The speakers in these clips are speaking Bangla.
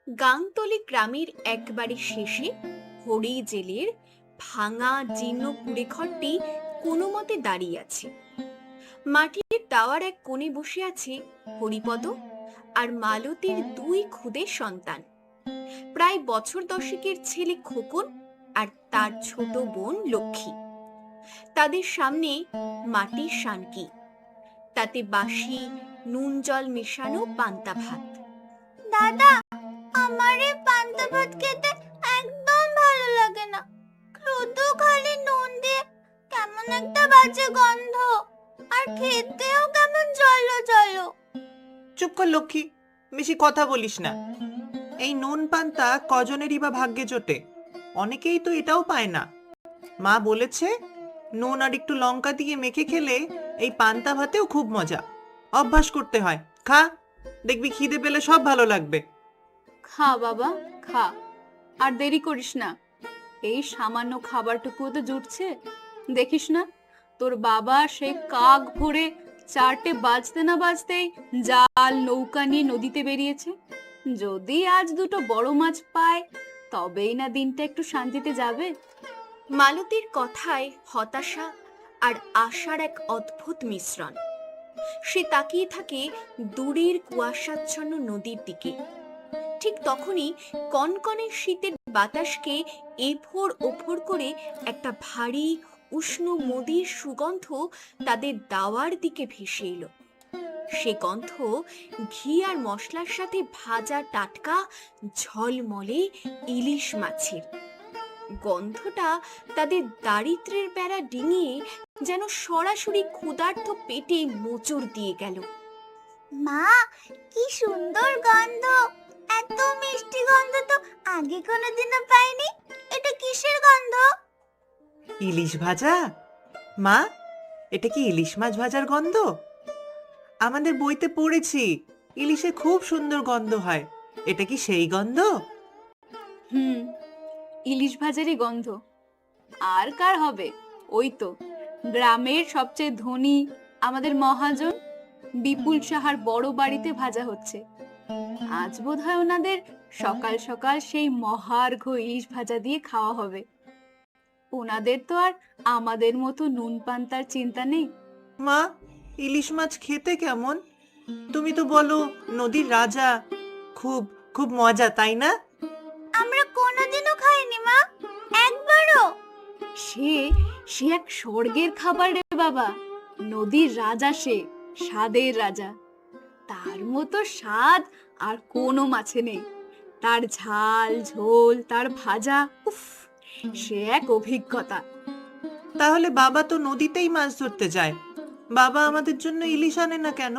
গাংতলী গ্রামের একবারে শেষে হরি জেলের ভাঙা জীর্ণ কুড়েঘরটি কোনো মতে দাঁড়িয়ে আছে। মাটির টাওয়ার এক কোণে বসে আছে হরিপদ আর মালতীর দুই খুদে সন্তান, প্রায় বছর দশেকের ছেলে খোকন আর তার ছোট বোন লক্ষ্মী। তাদের সামনে মাটির সানকি, তাতে বাসি নুন জল মেশানো পান্তা ভাত। দাদা, আমার এই পান্তা ভাত খেতে একদম ভালো লাগে না। শুধু খালি নুন দিয়ে কেমন একটা বাজে গন্ধ, আর খেতেও কেমন জলো জলো। চুপ কর লক্ষ্মী, বেশি কথা বলিস না। এই নুন পান্তা কজনেরই বা ভাগ্যে জোটে, অনেকেই তো এটাও পায় না। মা বলেছে নুন আর একটু লঙ্কা দিয়ে মেখে খেলে এই পান্তা ভাতেও খুব মজা। অভ্যাস করতে হয়। খা, দেখবি খিদে পেলে সব ভালো লাগবে। খা বাবা, খা, আর দেরি করিস না। এই সামান্য খাবারটুকুও তো জুটছে। দেখিস না, তোর বাবা সেই কাক ভরে 4টে বাজতে না বাজতেই জাল নৌকা নিয়ে নদীতে বেরিয়েছে। যদি আজ দুটো বড় মাছ পায়, তবেই না দিনটা একটু শান্তিতে যাবে। মালতীর কথায় হতাশা আর আশার এক অদ্ভুত মিশ্রণ। সে তাকিয়ে থাকে দূরের কুয়াশাচ্ছন্ন নদীর দিকে। ঠিক তখনই কনকনে শীতের বাতাসকে এফোর ওফোর করে একটা ভারী উষ্ণ মদির সুগন্ধ তাদের দাওয়ার দিকে ভেসে এলো। সে গন্ধ ঘি আর মশলার সাথে ভাজা টাটকা ঝলমলে ইলিশ মাছের। গন্ধটা তাদের দারিদ্র্যের বেড়া ডিঙিয়ে যেন সরাসরি ক্ষুধার্ত পেটে মোচড় দিয়ে গেল। মা, কি সুন্দর গন্ধ! এত মিষ্টি গন্ধ তো আগে কোনোদিনও পাইনি। এটা কিসের গন্ধ? ইলিশ ভাজা। মা, এটা কি ইলিশ মাছ ভাজার গন্ধ? আমাদের বইতে পড়েছি ইলিশে খুব সুন্দর গন্ধ হয়। এটা কি সেই গন্ধ? হুম, ইলিশ ভাজারই গন্ধ। আর কার হবে? ওই তো গ্রামের সবচেয়ে ধনী আমাদের মহাজন বিপুল সাহার বড় বাড়িতে ভাজা হচ্ছে। আজ বোধহয় ওনাদের সকাল সকাল সেই মহার্ঘ ইলিশ ভাজা দিয়ে খাওয়া হবে। ওনাদের তো আর আমাদের মতো নুন পান্তার চিন্তা নেই। মা, ইলিশ মাছ খেতে কেমন? তুমি তো বলো নদীর রাজা, খুব খুব মজা, তাই না? আমরা কোনোদিনও খাইনি মা, একবারও। সে সে এক স্বর্গের খাবার রে বাবা। নদীর রাজা, সে স্বাদের রাজা। তার মতো স্বাদ আর কোনো মাছে নেই। তার ঝাল ঝোল, তার ভাজা, উফ, সে এক অভিজ্ঞতা। তাহলে বাবা তো নদীতেই মাছ ধরতে যায়। বাবা আমাদের জন্য ইলিশ আনে না কেন?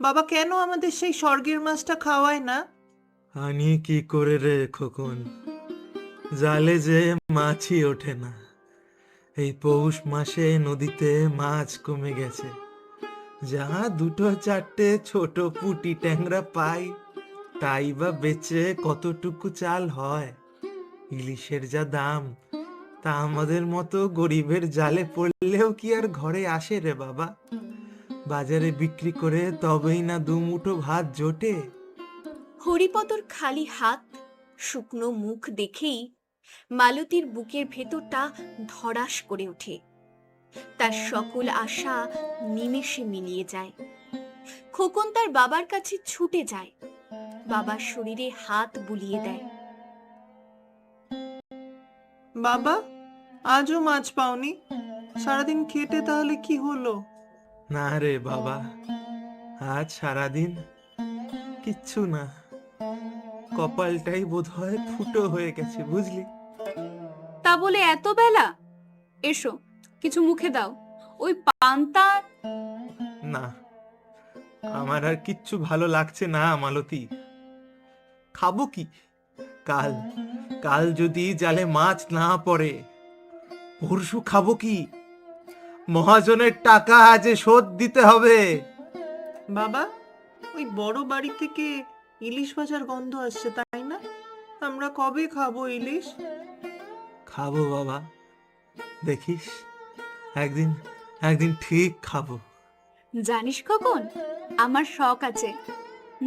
বাবা কেন আমাদের সেই স্বর্গের মাছটা খাওয়ায় না? আনি কি করে রে খোকন, জালে যে মাছই ওঠে না। এই পৌষ মাসে নদীতে মাছ কমে গেছে। যা দুটো চারটে ছোট পুঁটি ট্যাংরা পাই, তাই বা বেচে কতটুকু চাল হয়। ইলিশের যা দাম, তা আমাদের মতো গরিবের জালে পড়লেও কি আর ঘরে আসে রে বাবা? বাজারে বিক্রি করে তবেই না দুমুঠো ভাত জোটে। হরিপদর খালি হাত, শুকনো মুখ দেখেই মালতীর বুকের ভেতরটা ধড়াস করে ওঠে। তার সকল আশা নিমেষে মিলিয়ে যায়। খোকন তার বাবার কাছে ছুটে যায়, বাবার শরীরে হাত বুলিয়ে দেয়। বাবা, আজও মাছ পাওনি? সারাদিন খেটে তাহলে কি হলো? না রে বাবা, আজ সারাদিন কিচ্ছু না। কপালটাই বোধহয় ফুটো হয়ে গেছে, বুঝলি? তা বলে এত বেলা? এসো, কিছু মুখে দাও। ওই পান্তা। না, আমার আর কিচ্ছু ভালো লাগছে না মালতী। খাবো কি? কাল কাল যদি জালে মাছ না পড়ে, পরশু খাবো কি? মহাজনের টাকা আজ শোধ দিতে হবে। বাবা, ওই বড় বাড়ি থেকে ইলিশ ভাজার গন্ধ আসছে, তাই না? আমরা কবে খাবো ইলিশ? খাবো বাবা, দেখিস, একদিন একদিন ঠিক খাবো। জানিস খোকন, আমার শখ আছে।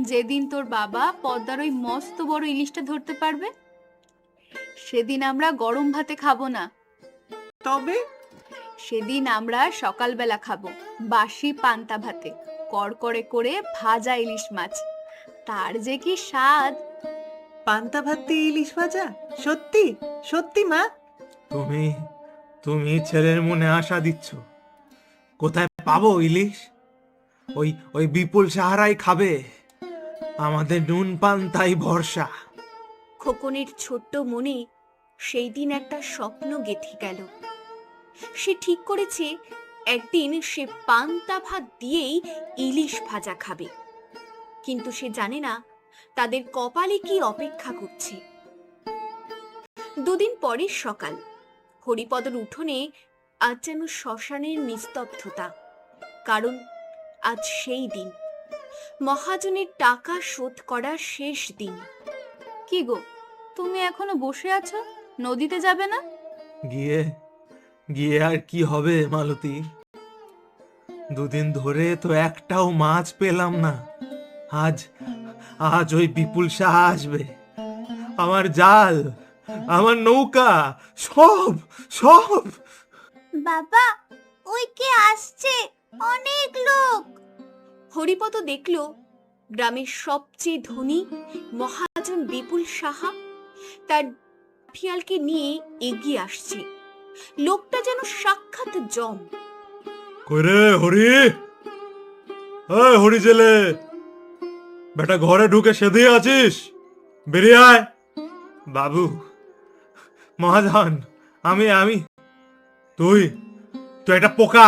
যেদিন তোর বাবা পদ্মার ওই মস্ত বড় ইলিশটা ধরতে পারবে, সেদিন আমরা গরম ভাতে খাবো না। তবে সেদিন আমরা সকালবেলা খাবো বাসি পান্তা ভাতে, কড়কড়ে করে ভাজা ইলিশ মাছ। তার যে কি স্বাদ! পান্তা ভাত দিয়ে ইলিশ ভাজা? সত্যি সত্যি মা? তুমি তুমি ছেলের মনে আশা দিচ্ছ। কোথায় পাবো ইলিশ? ওই ওই বিপুল সাহারাই খাবে। আমাদের নুন পান্তাই ভরসা। খোকনের ছোট্ট মনে সেই দিন একটা স্বপ্ন গেঁথে গেল। সে ঠিক করেছে একদিন সে পান্তা ভাত দিয়েই ইলিশ ভাজা খাবে। কিন্তু সে জানে না তাদের কপালে কি অপেক্ষা করছে। দুদিন পরের সকাল, হরিপদর উঠোনে আজ যেন শ্মশানের নিস্তব্ধতা। কারণ আজ সেই দিন, মহাজনের টাকা শোধ করার শেষ দিন। কি গো, তুমি এখনো বসে আছো? নদীতে যাবে না? গিয়ে গিয়ে আর কি হবে মালতী? দুদিন ধরে তো একটাও মাছ পেলাম না। আজ আজ ওই বিপুল সাহা আসবে। আমার জাল, আমার নৌকা, সব সব। বাবা, ওই কে আসছে? অনেক লোক। হরিপদ দেখল গ্রামের সবচেয়ে ধনী মহাজন বিপুল সাহা তার লাঠিয়ালকে নিয়ে এগিয়ে আসছে। লোকটা যেন সাক্ষাৎ জম। কই রে হরি? এই হরি জেলে, বেটা ঘরে ঢুকে সেধে আছিস? বেরিয়ে আয়। বাবু, মহাজন, আমি আমি তুই তুই একটা পোকা,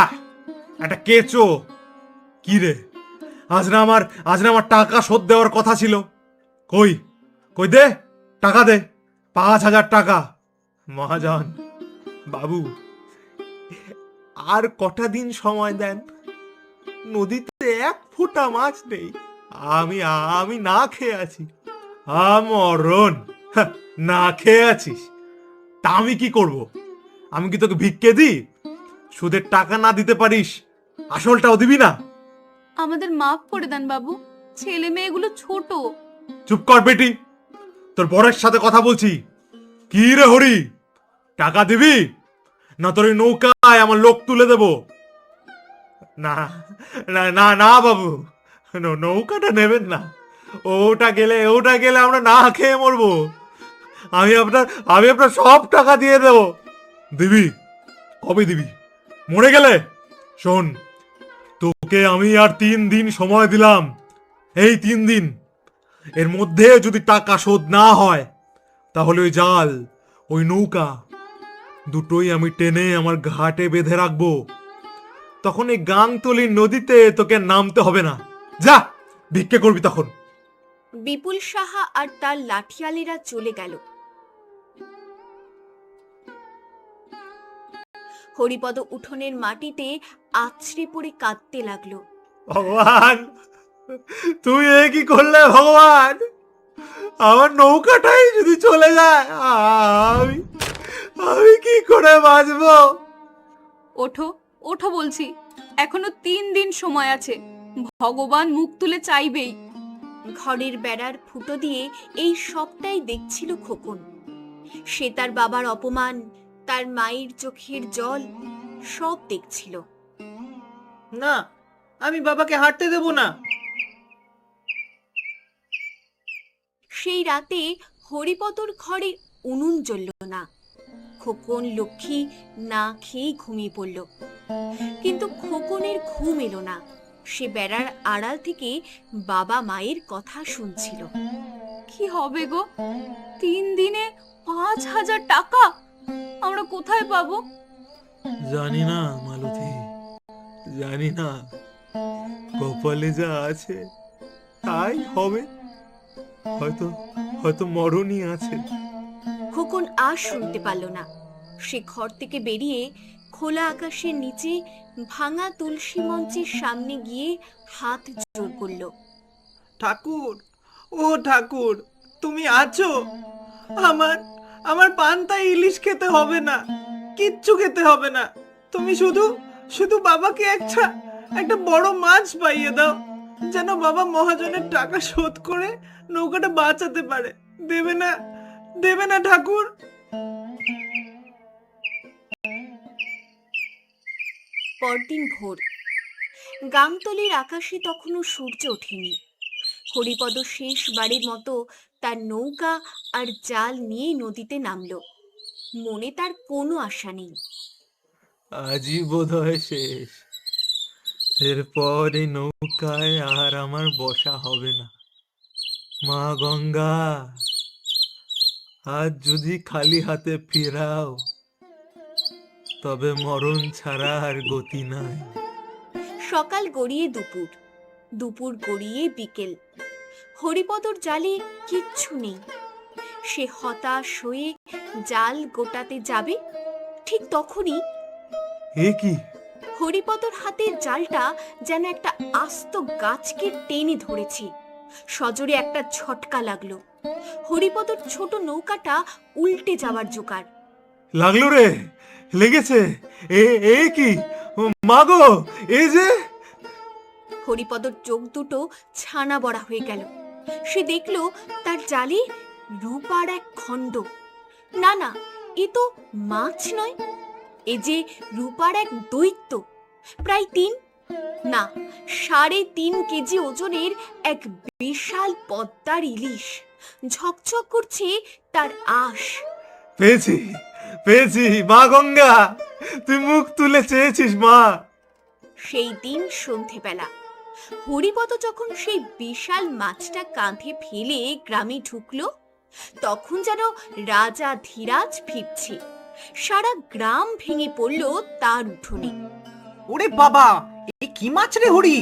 একটা কেঁচো। কি রে, আজ না আমার টাকা শোধ দেওয়ার কথা ছিল। কই কই দে, টাকা দে, 5,000 টাকা। মহাজন বাবু, আর কটা দিন সময় দেন। নদীতে এক ফোঁটা মাছ নেই। আমি আমি না খেয়ে আছি। আমরণ, না খেয়ে আছিস? তা আমি কি করব? আমি কি তোকে ভিক্ষে দিই? সুদের টাকা না দিতে পারিস, আসলটাও দিবি না? আমাদের মাফ করে দেন বাবু, ছেলে মেয়েগুলো ছোট। চুপ কর বেটি, তোর বরের সাথে কথা বলছি। কি রে হরি, টাকা দিবি না তোর ওই নৌকায় আমার লোক তুলে দেব? না না না না বাবু, নৌকাটা নেবেন না। ওটা গেলে আমরা না খেয়ে মরবো। আমি আপনার সব টাকা দিয়ে দেব। দিবি? কবে দিবি? মরে গেলে? শোন, তোকে আমি আর 3 দিন সময় দিলাম। এই 3 দিন এর মধ্যে যদি টাকা শোধ না হয়, তাহলে ওই জাল, ওই নৌকা দুটোই আমি টেনে আমার ঘাটে বেঁধে রাখবো। তখন এই গাংতলির নদীতে তোকে নামতে হবে না। যা ভিক্ষে করবি তখন। বিপুল সাহা আর তার লাঠিয়ালেরা চলে গেল। হরিপদ উঠোনের মাটিতে আছড়ে পড়ে কাঁদতে লাগলো। ভগবান, তুই এ কি করলে ভগবান? আমার নৌকাটাই যদি চলে যায়, আমি আমি কি করে বাঁচবো? ওঠো ওঠো বলছি, এখনো 3 দিন সময় আছে। ভগবান মুখ তুলে চাইবেই। ঘরের বেড়ার ফুটো দিয়ে এই সবটাই দেখছিল খোকন। সে তার বাবার অপমান, তার মায়ের চোখের জল সব দেখছিল। না, আমি বাবাকে হাঁটতে দেব না। সেই রাতে হরিপদর ঘরে উনুন জ্বলল না। খোকন লক্ষ্মী না খেয়েই ঘুমিয়ে পড়ল। কিন্তু খোকনের ঘুম এলো না। সে বেড়ার আড়াল থেকে বাবা মায়ের কথা শুনছিল। কি হবে গো, 3 দিনে 5,000 টাকা আমরা কোথায় পাবো? জানি না মালতী, জানি না। কপালে যা আছে তাই হবে। হয়তো হয়তো মরণই আছে। খোকন আর শুনতে পারল না। সে ঘর থেকে বেরিয়ে খোলা আকাশের নিচে ভাঙা তুলসী মঞ্চের সামনে গিয়ে হাত জোর করল। ঠাকুর, ও ঠাকুর, তুমি আছো? আমার আমার পান্তা ইলিশ খেতে হবে না, কিচ্ছু খেতে হবে না। তুমি শুধু শুধু বাবাকে একটা বড় মাছ পাইয়ে দাও। যেন বাবা মহাজনের টাকা শোধ করে নৌকাটা বাঁচাতে পারে। দেবে না, দেবে না ঠাকুর? পরদিন ভোর। গাংতলির আকাশে তখনও সূর্য ওঠেনি। হরিপদ শেষবারের মতো তার নৌকা আর জাল নিয়ে নদীতে নামলো। মনে তার কোনো আশা নেই। আজই বোধহয় শেষ। এরপর এই নৌকায় আর আমার বসা হবে না। মা গঙ্গা, আজ যদি খালি হাতে ফিরাও, তবে মরণ ছাড়া আর গতি নাই। সকাল গড়িয়ে দুপুর, দুপুর গড়িয়ে বিকেল। হরিপদর জালে কিচ্ছু নেই। সে হতাশ হয়ে জাল গোটাতে যাবে, ঠিক তখনই এ কি? হরিপদর হাতের জালটা যেন একটা আস্ত গাছকে টেনে ধরেছে। সজোরে একটা ঝটকা লাগলো। হরিপদর ছোট নৌকাটা উল্টে যাওয়ার জোগাড়। লাগলো রে, লেগেছে। এ এ কি? ও মা গো, এই যে! হরিপদর চোখ দুটো ছানা বড়া হয়ে গেল। সে দেখল তার জালে রূপার এক খণ্ড। না না, এ তো মাছ নয়, এ যে রূপার এক দৈত্য। প্রায় 3.5 কেজি ওজনের এক বিশাল পদ্মার ইলিশ। ঝকঝক করছে তার আঁশ। পেয়েছি, পেয়েছি মা গঙ্গা, তুই মুখ তুলে চেয়েছিস মা। সেই দিন সন্ধেবেলা হরিপদ যখন সেই বিশাল মাছটা কাঁধে ফেলে গ্রামে ঢুকলো, তখন যেন রাজা ধীরাজ ফিরছে। সারা গ্রাম ভেঙে পড়ল তার উঠোনে। ওরে বাবা, এ কি মাছ রে হরি?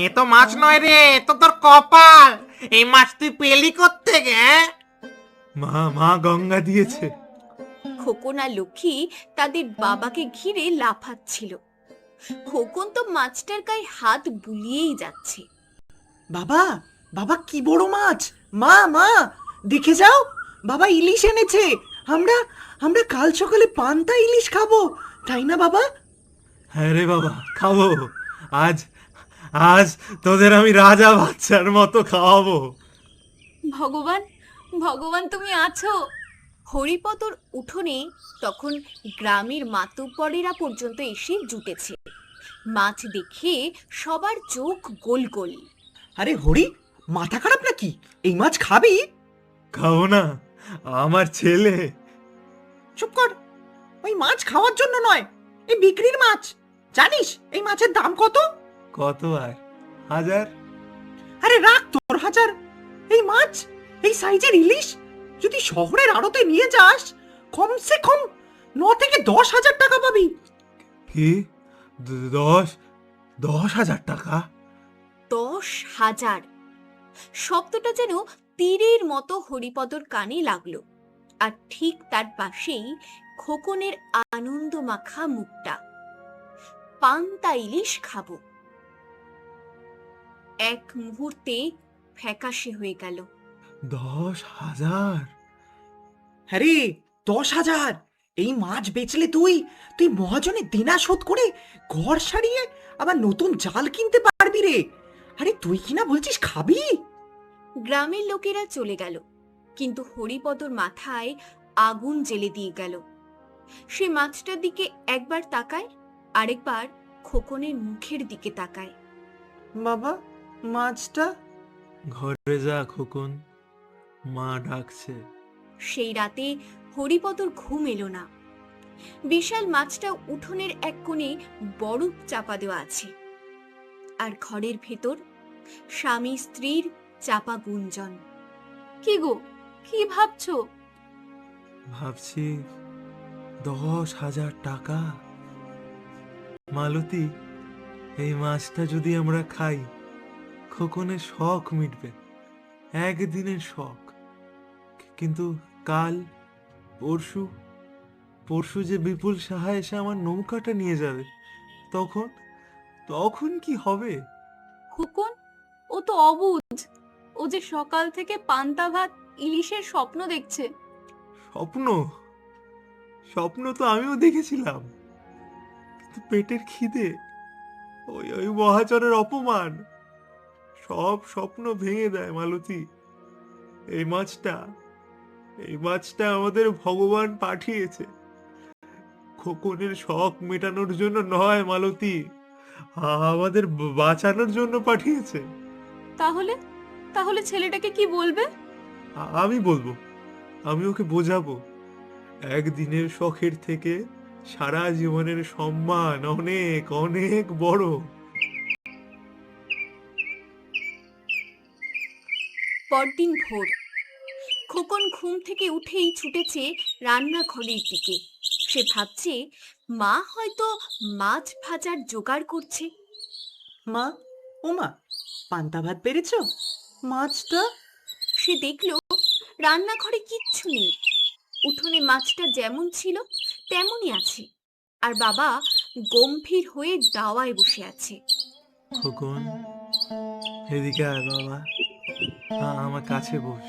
এ তো মাছ নয় রে, এ তো তোর কপাল। এই মাছ তুই পেলি কোত্থেকে? মা গঙ্গা দিয়েছে। খোকন আর লক্ষ্মী তাদের বাবাকে ঘিরে লাফাচ্ছিল। খোকন তো মাছটার গায়ে হাত বুলিয়েই যাচ্ছে। বাবা, বাবা কি বড় মাছ! মা মা, দেখে যাও, বাবা ইলিশ এনেছে। আমরা আমরা কাল সকালে পান্তা ইলিশ খাবো, তাই না বাবা? হ্যাঁ রে বাবা, খাবো। আজ আজ তোদের আমি রাজা বাচ্চার মতো খাওয়াবো। ভগবান, ভগবান তুমি আছো। হরিপদর উঠোনে তখন গ্রামের মাতুব্বরেরা পর্যন্ত এসে জুটেছে। মাছ দেখে সবার চোখ গোল গোল। আরে হরি, মাথা খারাপ নাকি? এই মাছ খাবি? খাবো না, আমার ছেলে। চুপ কর, ওই মাছ খাওয়ার জন্য নয়, এই বিক্রির মাছ। জানিস এই মাছের দাম কত? কত আর? 1000? আরে রাখ তোর 1000। এই মাছ, এই সাইজের ইলিশ যদি শহরের আড়তে নিয়ে যাস, কমসে কম 9 থেকে 10,000 টাকা পাবি। কি? 10,000 টাকা? 10,000 শব্দটা যেন তীরের মতো হরিপদর কানে লাগলো। আর ঠিক তার পাশেই খোকনের আনন্দ মাখা মুখটা। পান্তা ইলিশ খাবো। এক মুহূর্তে ফ্যাকাশে হয়ে গেল। 10,000? হ্যাঁ রে, 10,000! এই মাছ বেচলে তুই তুই মহাজনের দেনা শোধ করে ঘর সারিয়ে আবার নতুন জাল কিনতে পারবি রে। আরে তুই কিনা বলছিস খাবি? গ্রামের লোকেরা চলে গেল, কিন্তু হরিপদর মাথায় আগুন জ্বেলে দিয়ে গেল। সে মাছটার দিকে একবার তাকায়, আরেকবার খোকনের মুখের দিকে তাকায়। বাবা, মাছটা? ঘরে যা খোকন, মা ডাকছে। সেই রাতে হরিপদর ঘুম এলো না। বিশাল মাছটা উঠোনের এক কোণে বরফ চাপা দেওয়া আছে, আর ঘরের ভেতর স্বামী স্ত্রীর চাপা গুঞ্জন। কি গো, কি ভাবছো? ভাবছি 10,000 টাকা। মালতী, এই মাছটা যদি আমরা খাই, খোকনের শখ মিটবে, একদিনের শখ। কিন্তু কাল, পরশু যে বিপুল সাহা এসে আমার নৌকাটা নিয়ে যাবে, তখন কি হবে? খোকন, ও তো অবুঝ। ও যে সকাল থেকে পান্তা ভাত ইলিশের স্বপ্ন দেখছে। স্বপ্ন তো আমিও দেখেছিলাম, কিন্তু পেটের খিদে, ওই মহাজনের অপমান, সব স্বপ্ন ভেঙে দেয় মালতী। এই মাছটা আমাদের ভগবান পাঠিয়েছে, খোকনের শখ মেটানোর জন্য নয় মালতী, আমাদের বাঁচানোর জন্য পাঠিয়েছে। তাহলে তাহলে ছেলেটাকে কি বলবে? আমি বলবো, আমি ওকে বোঝাবো, একদিনের শখের থেকে সারা জীবনের সম্মান অনেক অনেক বড়। পরদিন ভোর, খোকন ঘুম থেকে উঠেই ছুটেছে রান্নাঘরের দিকে। সে ভাবছে মা হয়তো মাছ ভাজার জোগাড় করছে। মা, ও মা, পান্তা ভাত পেরেছো? মাছটা? সে দেখল রান্নাঘরে কিচ্ছু নেই। উঠোনে মাছটা যেমন ছিল তেমনই আছে, আর বাবা গম্ভীর হয়ে দাওয়ায় বসে আছে। খোকন, এদিকে আয় বাবা, আমার কাছে বস।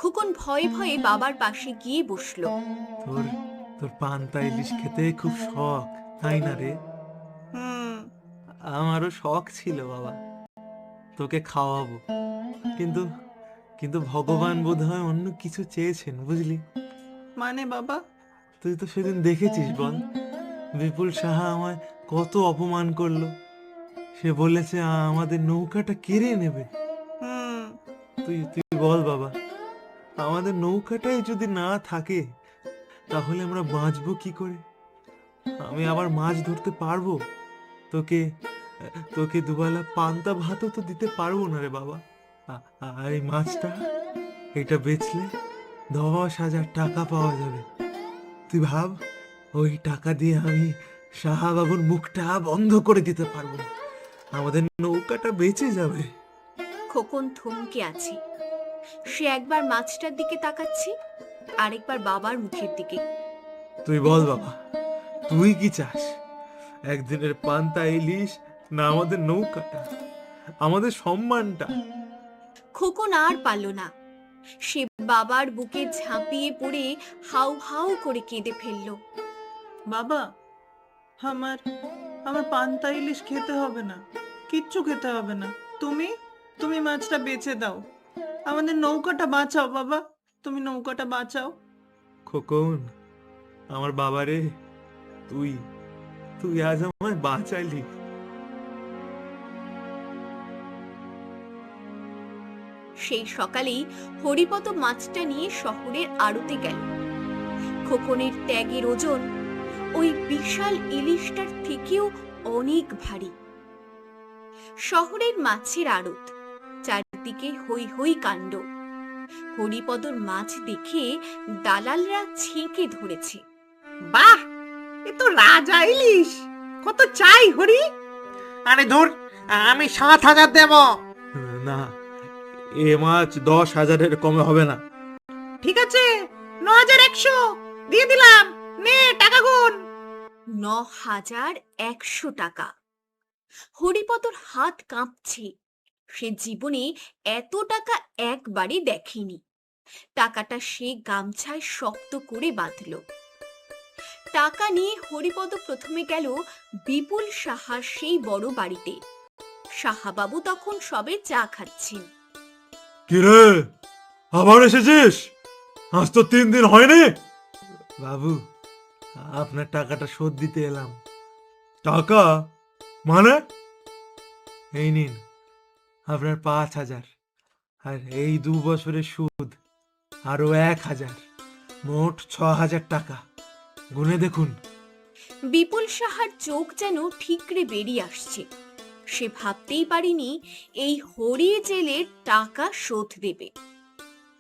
খোকন ভয়ে ভয়ে বাবার পাশে গিয়ে বসলো। তোর তোর পান্তা ইলিশ খেতে খুব শখ, তাই না রে? হুম। আমারও শখ ছিল বাবা, তোকে খাওয়াবো, কিন্তু কিন্তু ভগবান বোধহয় অন্য কিছু চেয়েছেন, বুঝলি? মানে বাবা? তুই তো সেদিন দেখেছিস, বল, বিপুল সাহা আমায় কত অপমান করলো। সে বলেছে আমাদের নৌকাটা কেড়ে নেবে। হুম। তুই তুই বল বাবা, আমাদের নৌকাটাই যদি না থাকে তাহলে আমরা বাঁচবো কি করে? আমি আবার মাছ ধরতে পারবো? তোকে তোকে দুবেলা পান্তা ভাতও তো দিতে পারবো না রে বাবা। আর এই মাছটা, এটা বেচলে 10,000 টাকা পাওয়া যাবে। তুই ভাব, ওই টাকা দিয়ে আমি সাহা বাবুর মুখটা বন্ধ করে দিতে পারবো, আমাদের নৌকাটা বেঁচে যাবে। খোকন থমকে আছে। সে একবার মাছটার দিকে তাকাচ্ছে, আরেকবার বাবার মুখের দিকে। তুই বল বাবা, তুই কি চাস? একদিনের পান্তা ইলিশ, না আমাদের নৌকাটা, আমাদের সম্মানটা? খোকন আর পারল না। সে বাবার বুকে ঝাঁপিয়ে পড়ে হাউ হাউ করে কেঁদে ফেলল। বাবা, আমার আমার পান্তা ইলিশ খেতে হবে না, কিচ্ছু খেতে হবে না। তুমি তুমি মাছটা বেচে দাও, আমাদের নৌকাটা বাঁচাও বাবা, তুমি নৌকাটা বাঁচাও। খোকন, আমার বাবারে, তুই তুই আজ আমায় বাঁচালি। সেই সকালেই হরিপদ মাছটা নিয়ে শহরের আড়তে গেল। খোকনের ত্যাগের ওজন ওই বিশাল ইলিশটার থেকেও অনেক ভারী। শহরের মাছের আড়ত, চারদিকে হই হই কাণ্ড। হরিপদর মাছ দেখে দালালরা ছেঁকে ধরেছে। বাহ, এ তো রাজা ইলিশ, কত চাই হরি? আরে ধুর, আমি 7,000 দেব। না, এ মাছ 10,000-এর কমে হবে না। ঠিক আছে, 9,100 দিয়ে দিলাম, নে টাকা গুন। 9,100 টাকা। হরিপদর হাত কাঁপছে। সে জীবনে এত টাকা একবারে দেখেনি। টাকাটা সে গামছায় শক্ত করে বাঁধল। টাকা নিয়ে হরিপদ প্রথমে গেল বিপুল সাহার সেই বড় বাড়িতে। সাহাবাবু তখন সবে চা খাচ্ছেন। কিরে, আবার এসেছিস? আজ তো 3 দিন হয়নি। বাবু, আপনার টাকাটা শোধ দিতে এলাম। টাকা মানে? এই নিন আপনার 5,000, আর এই 2 বছরের সুদ আরো 1,000, মোট 6,000 টাকা। গুনে দেখুন। বিপুল সাহার চোখ যেন ঠিকরে বেরিয়ে আসছে। সে ভাবতেই পারেনি এই হরি জেলের টাকা শোধ দেবে।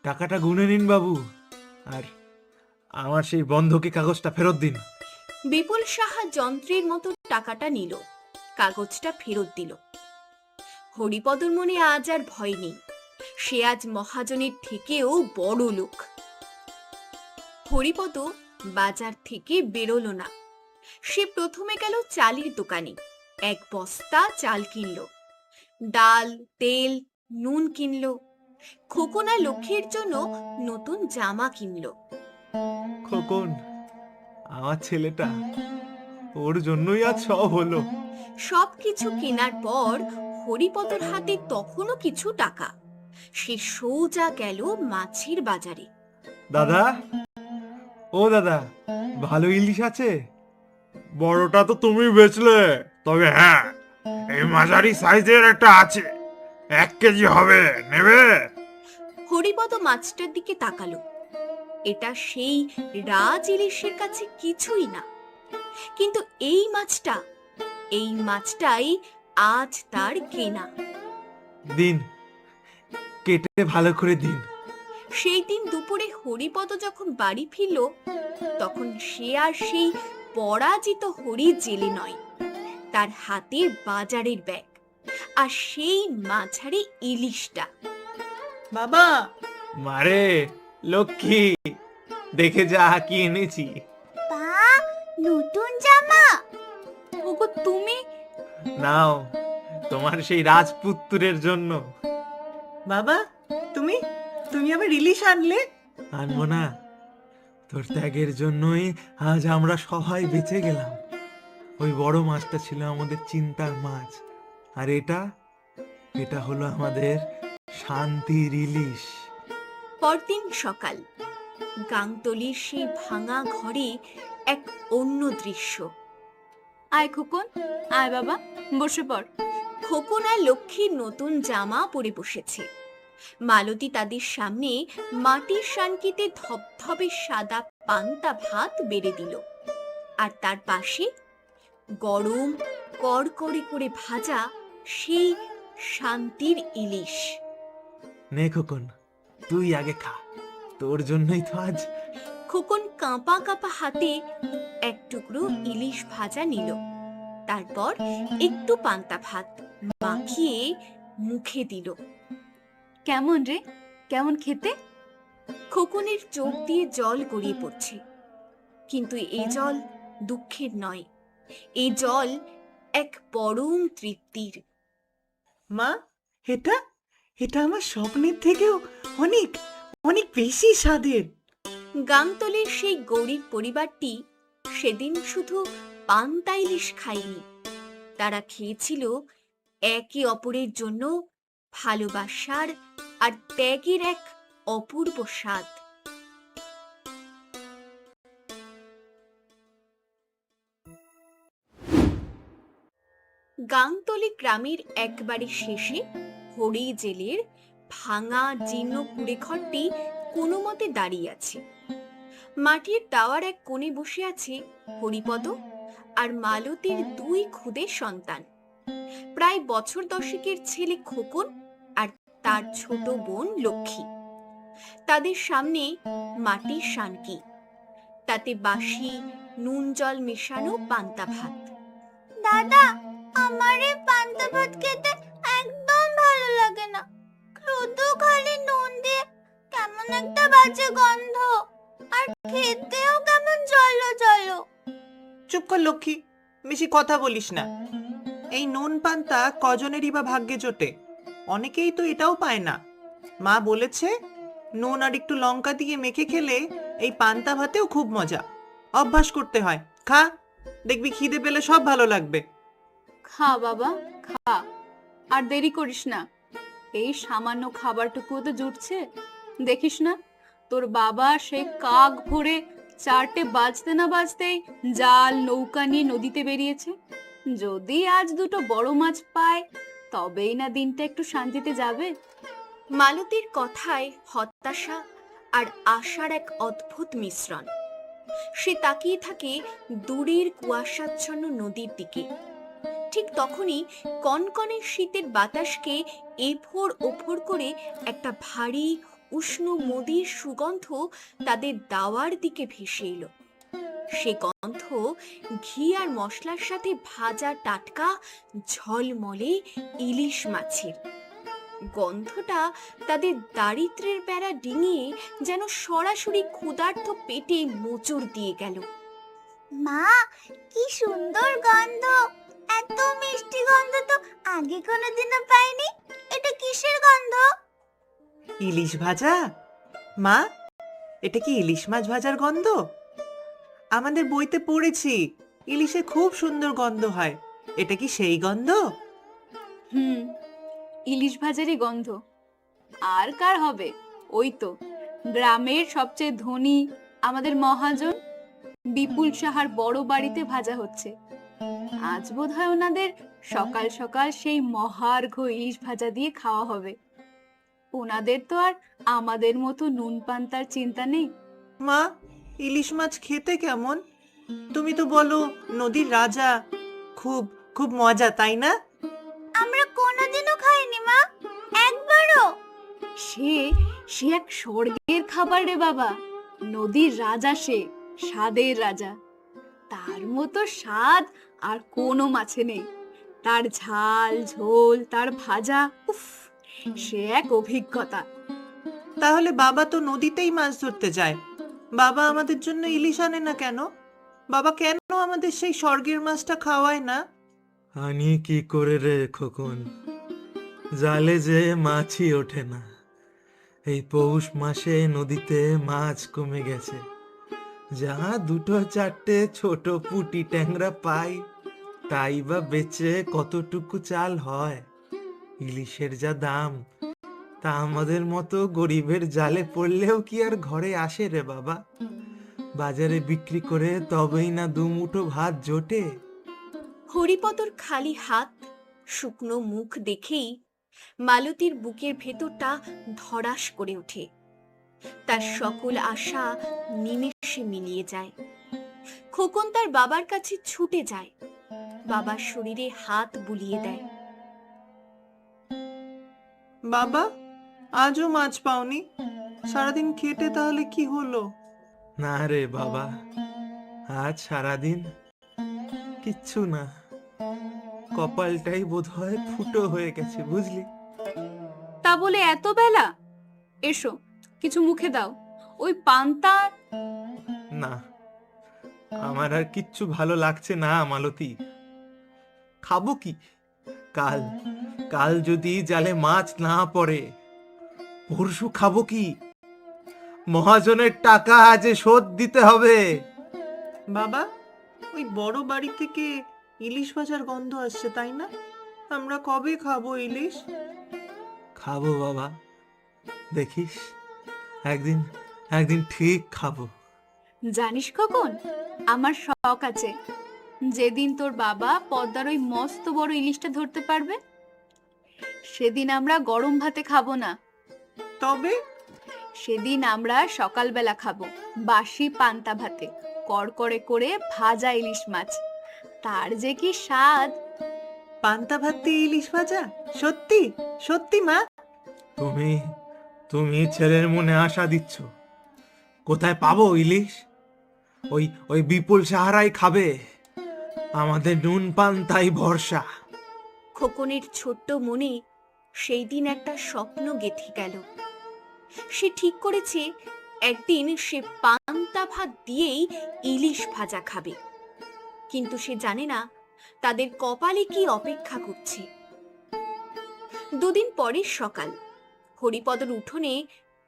টাকাটা গুনে নিন বাবু, আর আমার সেই বন্ধকি কাগজটা ফেরত দিন। বিপুল সাহা যন্ত্রের মতো টাকাটা নিল, কাগজটা ফেরত দিল। হরিপদর মনে আজ আর ভয় নেই। সে আজ মহাজনের থেকেও বড় লোক। হরিপদ বাজার থেকে বেরোলো না। সে প্রথমে গেল চালের দোকানে, 1 বস্তা চাল কিনল, ডাল, তেল, নুন কিনল। খোকনা লক্ষ্যের জন্য নতুন জামা কিনল। খোকন, আমার ছেলেটা, ওর জন্যই আজ সব হলো। সবকিছু কেনার পর হরিপদর হাতে তখনও কিছু টাকা। সে সোজা গেল মাছের বাজারে। দাদা, ও দাদা, ভালো ইলিশ আছে? বড়টা তো তুমি বেচলে, তবে হ্যাঁ, এই মাঝারি সাইজের একটা আছে, 1 কেজি হবে, নেবে? হরিপদ মাছটার দিকে তাকালো। এটা সেই রাজ ইলিশের কাছে কিছুই না, কিন্তু এই মাছটাই আজ তার কেনা। দিন, কেটে ভালো করে দিন। সেই দিন দুপুরে হরিপদ যখন বাড়ি ফিরল, তখন সে আর সেই পরাজিত হরি জেলে নয়, তার হাতে বাজারের ব্যাগ আর সেই মাঝারি ইলিশটা। বাবা, মারে লক্ষ্মী, দেখে যা কি এনেছি। বা, নতুন জামা। ওগো তুমি? নাও, তোমার সেই রাজপুত্রের জন্য। বাবা, তুমি তুমি আবার ইলিশ আনলে? আনবো না? তোর ত্যাগের জন্যই আজ আমরা সবাই বেঁচে গেলাম। ওই বড় মাছটা ছিল আমাদের চিন্তার মাছ, আর এটা হলো আমাদের শান্তির ইলিশ। পরদিন সকাল, গাংতলির সেই ভাঙা ঘরে এক অন্য দৃশ্য। আয় খোকন, আয় বাবা, বসে পড়। খোকন আর লক্ষ্মীর নতুন জামা পরে বসেছে। মালতী তাদের সামনে মাটির শানকিতে ধবধবে সাদা পান্তা ভাত বেড়ে দিল, আর তার পাশে গরম কড়কড়ে করে ভাজা সেই শান্তির ইলিশ। নে খোকন, তুই আগে খা, তোর জন্যই তো আজ। খোকন কাঁপা কাঁপা হাতে এক টুকরো ইলিশ ভাজা নিল, তারপর একটু পান্তা ভাত মাখিয়ে মুখে দিল। কেমন রে, কেমন খেতে? খোকনের চোখ দিয়ে জল গড়িয়ে পড়ছে, কিন্তু এ জল দুঃখের নয়, এ জল এক পরম তৃপ্তির। মা, এটা এটা আমার স্বপ্নের থেকেও অনেক অনেক বেশি স্বাদের। গাংতলের সেই গরিব পরিবারটি সেদিন শুধু পান্তা ইলিশ খায়নি, তারা খেয়েছিল একে অপরের জন্য ভালোবাসার আর ত্যাগের এক অপূর্ব স্বাদ। গাংতলী গ্রামের একবারে শেষে হরি জেলের ভাঙা জীর্ণ কুড়ে ঘরটি কোনো মতে দাঁড়িয়ে আছে। মাটির দাওয়ার এক কোণে বসে আছে হরিপদ আর মালতীর 2 খুদে সন্তান, প্রায় বছর 10 ছেলে খোকন আর তার ছোট বোন লক্ষ্মী। তাদের সামনে মাটির শানকি, তাতে বাসি নুন জল মেশানো পান্তা ভাত। দাদা, আমার এই পান্তা ভাত খেতে একদম ভালো লাগে না। শুধু খালি নুন দিয়ে কেমন একটা বাজে গন্ধ, আর খেতেও কেমন জলো জলো। চুপ কর লক্ষ্মী, বেশি কথা বলিস না। এই নুন পান্তা কজনেরই বা ভাগ্যে জোটে, অনেকেই তো এটাও পায় না। মা বলেছে নুন আর একটু লঙ্কা দিয়ে মেখে খেলে এই পান্তা ভাতেও খুব মজা। অভ্যাস করতে হয়। খা, দেখবি খিদে পেলে সব ভালো লাগবে। খা বাবা, খা, আর দেরি করিস না। এই সামান্য খাবারটুকুও তো জুটছে। দেখিস না, তোর বাবা সেই কাক ভরে 4টে বাজতে না বাজতেই জাল নৌকা নিয়ে নদীতে বেরিয়েছে। যদি আজ 2টো বড় মাছ পায়, তবেই না দিনটা একটু শান্তিতে যাবে। মালতীর কথায় হতাশা আর আশার এক অদ্ভুত মিশ্রণ। সে তাকিয়ে থাকে দূরের কুয়াশাচ্ছন্ন নদীর দিকে। ঠিক তখনই কনকনে শীতের বাতাসকে এফোর ওফোর করে একটা ভারী উষ্ণ মদির সুগন্ধ তাদের দাওয়ার দিকে ভেসে এলো। সে গন্ধ ঘি আর মশলার সাথে ভাজা টাটকা ঝলমলে ইলিশ মাছের। গন্ধটা তাদের দারিদ্র্যের বেড়া ডিঙিয়ে যেন সরাসরি ক্ষুধার্ত পেটে মোচড় দিয়ে গেল। মা, কি সুন্দর গন্ধ! এত মিষ্টি গন্ধ তো আগে কোনোদিনও পাইনি। এটা কিসের গন্ধ? ইলিশ ভাজা। মা, এটা কি ইলিশ মাছ ভাজার গন্ধ? আমাদের বইতে পড়েছি ইলিশে খুব সুন্দর গন্ধ হয়। এটা কি সেই গন্ধ? হুম, ইলিশ ভাজারই গন্ধ। আর কার হবে? ওই তো গ্রামের সবচেয়ে ধনী আমাদের মহাজন বিপুল সাহার বড় বাড়িতে ভাজা হচ্ছে। আজ বোধহয় ওনাদের সকাল সকাল সেই মহার্ঘ ইলিশ ভাজা দিয়ে খাওয়া হবে। ওনাদের তো আর আমাদের মতো নুন পান্তার চিন্তা নেই। মা, ইলিশ মাছ খেতে কেমন? তুমি তো বলো নদীর রাজা, খুব খুব মজা, তাই না? আমরা কোনোদিনও খাইনি মা, একবারও। সে সে এক স্বর্গের খাবার রে বাবা। নদীর রাজা, সে স্বাদের রাজা। তার মতো স্বাদ আর কোনো মাছে নেই। তার ঝাল ঝোল, তার ভাজা, উফ, সে এক অভিজ্ঞতা। তাহলে বাবা তো নদীতেই মাছ ধরতে যায়, বাবা আমাদের জন্য ইলিশ আনে না কেন? বাবা কেন আমাদের সেই স্বর্গের মাছটা খাওয়ায় না? আনি কি করে রে খোকন, জালে যে মাছই ওঠে না। এই পৌষ মাসে নদীতে মাছ কমে গেছে। যা দুটো চারটে ছোট পুঁটি ট্যাংরা পাই, তাই বা বেচে কতটুকু চাল হয়? ইলিশের যা দাম, তা আমাদের মতো গরিবের জালে পড়লেও কি আর ঘরে আসে রে বাবা? বাজারে বিক্রি করে তবেই না দুমুঠো ভাত জোটে। হরিপদর খালি হাত, শুকনো মুখ দেখেই মালতীর বুকের ভেতরটা ধড়াস করে ওঠে। তার সকল আশা নিমেষে মিলিয়ে যায়। খোকন তার বাবার কাছে ছুটে যায়, বাবার শরীরে হাত বুলিয়ে দেয়। বাবা, আজও মাছ পাওনি? সারাদিন খেটে তাহলে কি হলো? না রে বাবা, আজ সারাদিন কিচ্ছু না। কপালটাই বোধহয় ফুটো হয়ে গেছে, বুঝলি? তা বলে এত বেলা? এসো, কিছু মুখে দাও। ওই পান্তা। না, আমার আর কিচ্ছু ভালো লাগছে না মালতী। খাবো কি? কাল কাল যদি জালে মাছ না পড়ে, পরশু খাবো কি? মহাজনের টাকা আজ শোধ দিতে হবে। বাবা, ওই বড় বাড়ি থেকে ইলিশ ভাজার গন্ধ আসছে, তাই না? আমরা কবে খাবো ইলিশ? খাবো বাবা, দেখিস, একদিন একদিন ঠিক খাবো। জানিস খোকন, আমার শখ আছে, যেদিন তোর বাবা পদ্মার ওই মস্ত বড় ইলিশটা ধরতে পারবে, সেদিন আমরা গরম ভাতে খাবো না। তবে সেদিন আমরা সকালবেলা খাবো বাসি পান্তা ভাতে, কড়কড়ে করে ভাজা ইলিশ মাছ। তার যে কি স্বাদ! পান্তা ভাত দিয়ে ইলিশ ভাজা? সত্যি সত্যি মা? তুমি তুমি ছেলের মনে আশা দিচ্ছ। কোথায় পাবো ইলিশ? ওই ওই বিপুল সাহারাই খাবে। আমাদের নুন পান্তাই ভরসা। খোকনের ছোট্ট মনে সেই দিন একটা স্বপ্ন গেঁথে গেল। সে ঠিক করেছে একদিন সে পান্তা ভাত দিয়েই ইলিশ ভাজা খাবে। কিন্তু সে জানে না তাদের কপালে কি অপেক্ষা করছে। দুদিন পরের সকাল, হরিপদর উঠোনে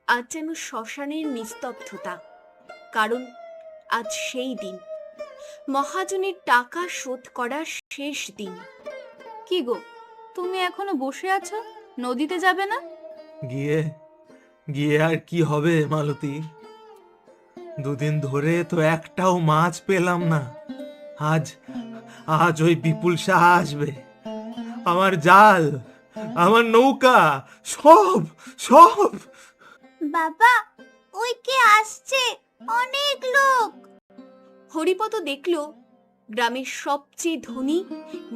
আজ যেন শ্মশানের নিস্তব্ধতা। কারণ আজ সেই দিন, মহাজনের টাকা শোধ করার শেষ দিন। কি গো, তুমি এখনো বসে আছো? নদীতে যাবে না? গিয়ে গিয়ে আর কি হবে মালতী? দুদিন ধরে তো একটাও মাছ পেলাম না। আজ আজ ওই বিপুল সাহা আসবে। আমার জাল, আমার নৌকা, সব সব। বাবা, ওই কে আসছে, অনেক লোক। হরিপদ দেখল গ্রামের সবচেয়ে ধনী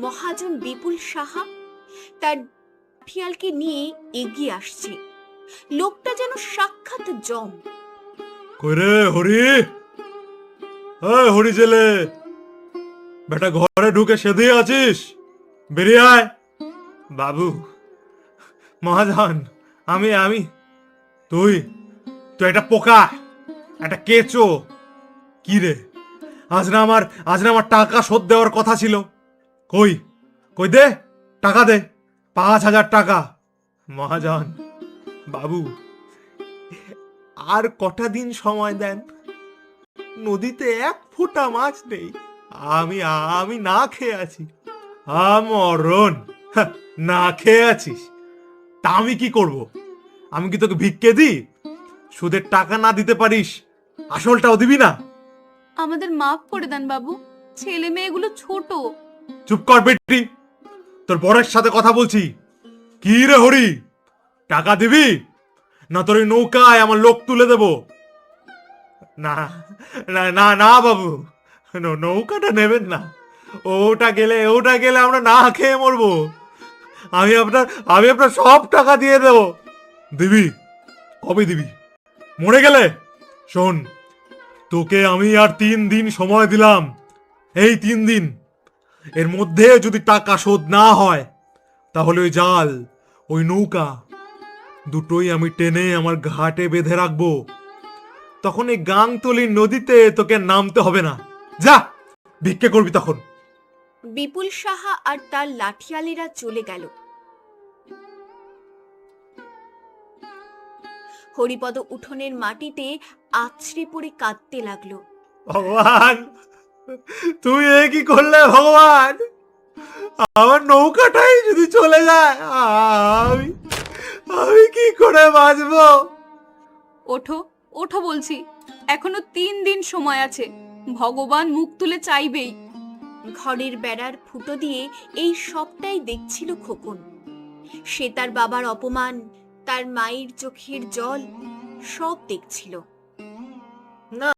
মহাজন বিপুল সাহা তার লাঠিয়ালকে নিয়ে এগিয়ে আসছে। লোকটা যেন সাক্ষাৎ জম। কই রে হরি? হরি জেলে বেটা, ঘরে ঢুকে সেধে আছিস? বেরিয়ে আয়। বাবু, মহাজন, আমি আমি তুই তুই একটা পোকা, একটা কেঁচো। কি রে, আজ না আমার টাকা শোধ দেওয়ার কথা ছিল। কই কই দে, টাকা দে, 5,000 টাকা। মহাজন, বাবু, আর কটা দিন সময় দেন। নদীতে এক ফোঁটা মাছ নেই। আমি আমি না খেয়ে আছি। মরণ, না খেয়ে আছিস? তা আমি কি করব? আমি কি তোকে ভিক্ষে দিই? সুদের টাকা না দিতে পারিস, আসলটাও দিবি না? আমাদের মাফ করে দেন বাবু, ছেলে মেয়েগুলো ছোট। চুপ কর বেটি, তোর বরের সাথে কথা বলছি। কি রে হরি, টাকা দিবি না তোর এই নৌকায় আমার লোক তুলে দেব? না না না না বাবু, নৌকাটা নেবেন না। ওটা গেলে আমরা না খেয়ে মরবো। আমি আপনার সব টাকা দিয়ে দেব। দিবি? কবে দিবি? মরে গেলে? শোন, তোকে আমি আর 3 দিন সময় দিলাম। এই 3 দিন এর মধ্যে যদি টাকা শোধ না হয়, তাহলে ওই জাল, ওই নৌকা দুটোই আমি টেনে আমার ঘাটে বেঁধে রাখবো। তখন এই গাংতলী নদীতে তোকে নামতে হবে না। যা ভিক্ষে করবি তখন। বিপুল সাহা আর তার লাঠিয়ালেরা চলে গেল। হরিপদ উঠোনের মাটিতে আছড়ে পড়ে কাঁদতে লাগলো। ভগবান, তুই এ কি করলে ভগবান? আমার নৌকাটাই যদি চলে যায়, আমি কি করে বাঁচবো? ওঠো ওঠো বলছি, এখনো 3 দিন সময় আছে, ভগবান মুখ তুলে চাইবেই। ঘরের বেড়ার ফুটো দিয়ে এই সবটাই দেখছিল খোকন। সে তার বাবার অপমান, তার মায়ের চোখের জল সব দেখছিল। না,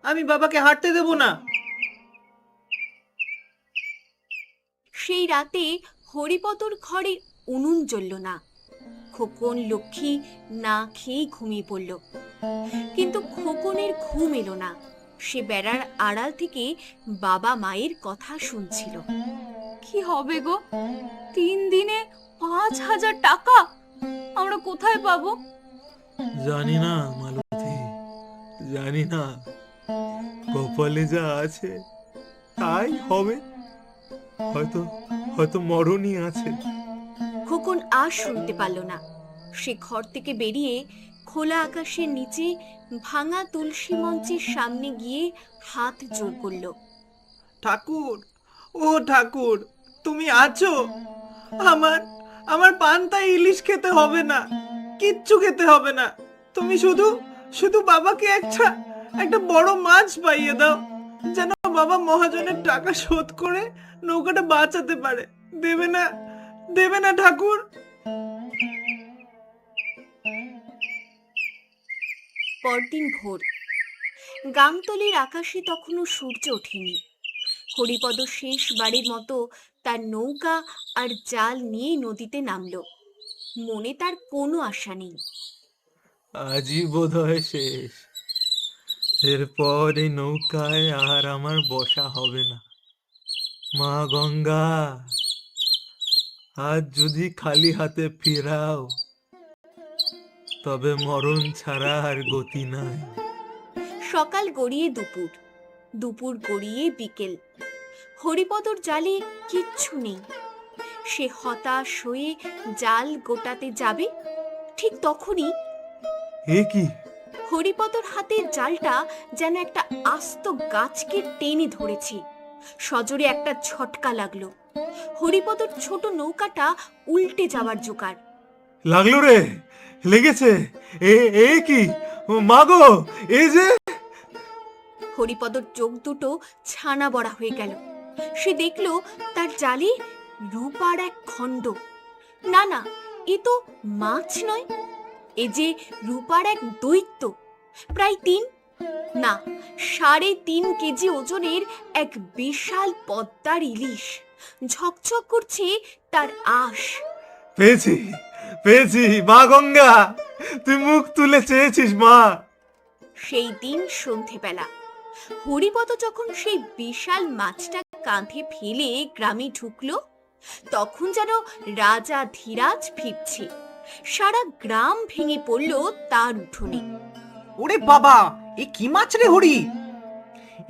আমি বাবাকে হাঁটতে দেব না। সেই রাতে হরিপদর ঘরে উনুন জ্বলল না। খোকন লক্ষ্মী না খেয়ে ঘুমিয়ে পড়ল। কিন্তু খোকনের ঘুম এলো না। সে বেড়ার আড়াল থেকে বাবা মায়ের কথা শুনছিল। কি হবে গো, 3 দিনে 5,000 টাকা আমরা কোথায় পাবো? জানি না মালতী, জানি না। কপালে যা আছে তাই হবে। হয়তো হয়তো মরণই আছে। খোকন আর শুনতে পারল না। সে ঘর থেকে বেরিয়ে খোলা আকাশের নিচে ভাঙা তুলসী মঞ্চের সামনে গিয়ে হাত জোড় করল। ঠাকুর, ও ঠাকুর, তুমি আছো? আমার পান্তা ইলিশ খেতে হবে না, কিচ্ছু খেতে হবে না। তুমি শুধু বাবাকে একটা বড় মাছ পাইয়ে দাও, যেন বাবা মহাজনের টাকা শোধ করে নৌকাটা বাঁচাতে পারে। দেবে না ঠাকুর? পরদিন ভোর। গাংতলীর আকাশে তখনও সূর্য ওঠেনি। হরিপদ শেষবারের মতো তার নৌকা আর জাল নিয়ে নদীতে নামল। মনে তার কোনো আশা নেই। আজই বোধহয় শেষ। এরপর এই নৌকায় আর আমার বসা হবে না। মা গঙ্গা, আজ যদি খালি হাতে ফিরাও, তবে মরণ ছাড়া আর গতি নাই। সকাল গড়িয়ে দুপুর, দুপুর গড়িয়ে বিকেল। হরিপদর জালে কিচ্ছু নেই। সে হতাশ হয়ে জাল গোটাতে যাবে, ঠিক তখনই এ কি? হরিপদর হাতের জালটা যেন একটা আস্ত গাছকে টেনে ধরেছে। সজোরে একটা ঝটকা লাগলো। হরিপদর ছোট নৌকাটা উল্টে যাওয়ার জোগাড়। লাগলো রে, লেগেছে। এ কি মাগো, এই যে! হরিপদর চোখ দুটো ছানা বড়া হয়ে গেল। সে দেখল তার জালে রূপার এক খণ্ড। না না, এ তো মাছ নয়, এ যে রূপার এক দৈত্য। প্রায় 3.5 কেজি ওজনের এক বিশাল পদ্মার ইলিশ। ঝকঝক করছে তার আঁশ। পেয়েছি মা গঙ্গা, তুই মুখ তুলে চেয়েছিস মা। সেই দিন সন্ধেবেলা হরিপদ যখন সেই বিশাল মাছটা কাঁধে ফেলে গ্রামে ঢুকলো, তখন যেন রাজা ধীরাজ ফিরছে। সারা গ্রাম ভেঙে পড়ল তার উঠোনে। ওরে বাবা, এ কি মাছ রে হরি?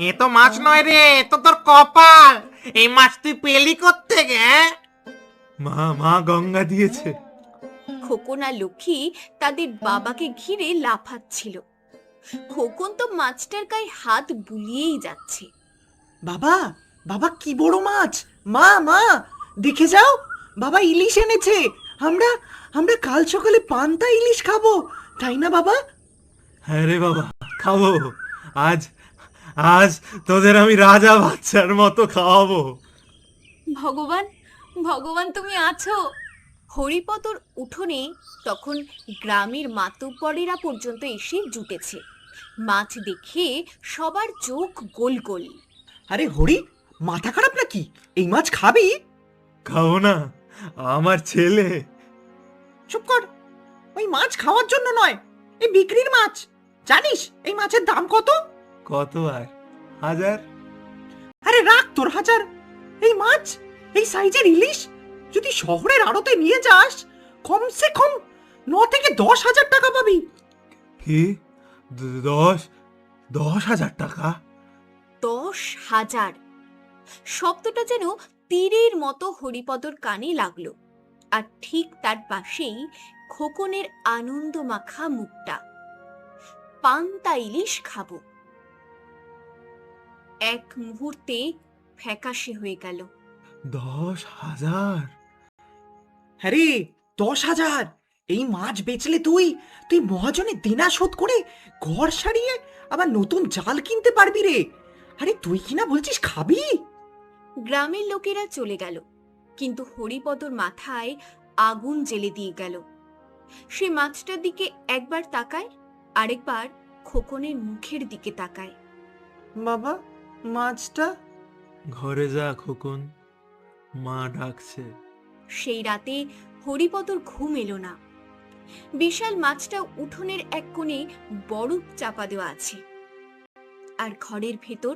এ তো মাছ নয় রে, এ তো তোর কপাল। এই মাছ তুই পেলি কোত্থেকে? মা গঙ্গা দিয়েছে। খোকন আর লক্ষ্মী তাদের বাবাকে ঘিরে লাফাচ্ছিল। খোকন তো মাছটার গায়ে হাত বুলিয়েই যাচ্ছে। বাবা, কি বড় মাছ! মা, দেখে যাও, বাবা ইলিশ এনেছে। আমরা আমরা কাল সকালে পান্তা ইলিশ খাবো, তাই না বাবা? হ্যাঁ রে বাবা, খাবো। আজ আজ তোদের আমি রাজা বাচ্চার মতো খাওয়াবো। ভগবান, ভগবান তুমি আছো। হরিপদর উঠোনে তখন গ্রামের মাতুব্বরেরা পর্যন্ত এসে জুটেছে। মাছ দেখে সবার চোখ গোল গোল। আরে হরি, মাথা খারাপ নাকি? এই মাছ খাবি? খাবো না, আমার ছেলে। চুপ কর, ওই মাছ খাওয়ার জন্য নয়, এই বিক্রির মাছ। জানিস এই মাছের দাম কত? কত আর? 1000? আরে রাখ তোর হাজার। এই মাছ, এই সাইজের ইলিশ যদি শহরের আড়তে নিয়ে যাস, কমসে কম 9 থেকে 10,000 টাকা পাবি। কি? 10,000 টাকা? 10,000 শব্দটা যেন তীরের মতো হরিপদর কানে লাগলো। আর ঠিক তার পাশেই খোকনের আনন্দ মাখা মুখটা। পান্তা ইলিশ খাবো। এক মুহূর্তে ফ্যাকাশে হয়ে গেল। 10,000? হ্যাঁ রে, 10,000। এই মাছ বেচলে তুই তুই মহাজনের দেনা শোধ করে ঘর সারিয়ে আবার নতুন জাল কিনতে পারবি রে। আরে তুই কিনা বলছিস খাবি? গ্রামের লোকেরা চলে গেল, কিন্তু হরিপদর মাথায় আগুন জ্বেলে দিয়ে গেল। সে মাছটার দিকে একবার তাকায়, আরেকবার খোকনের মুখের দিকে তাকায়। বাবা, মাছটা? ঘরে যা খোকন, মা ডাকছে। সেই রাতে হরিপদর ঘুম এলো না। বিশাল মাছটা উঠোনের এক কোণে বরফ চাপা দেওয়া আছে, আর ঘরের ভেতর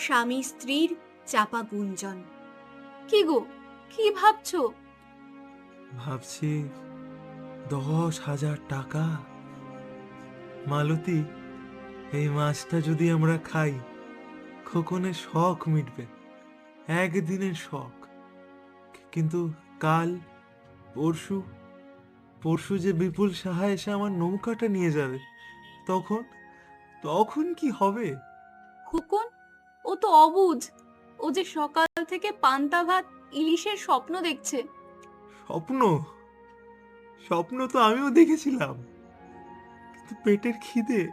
স্বামী স্ত্রীর চাপা গুঞ্জন। কি গো, কি ভাবছো? ভাবছি 10,000 টাকা। মালতী, এই মাছটা যদি আমরা খাই, খোকনের শখ মিটবে, একদিনের শখ। কিন্তু কাল, পরশু পরশু যে বিপুল সাহা এসে আমার নৌকাটা নিয়ে যাবে, তখন তখন কি হবে? খোকন, ও তো অবুঝ। ও যে সকাল থেকে পান্তা ভাত ইলিশের স্বপ্ন দেখছে। স্বপ্ন? স্বপ্ন তো আমিও দেখেছিলাম, কিন্তু পেটের খিদে,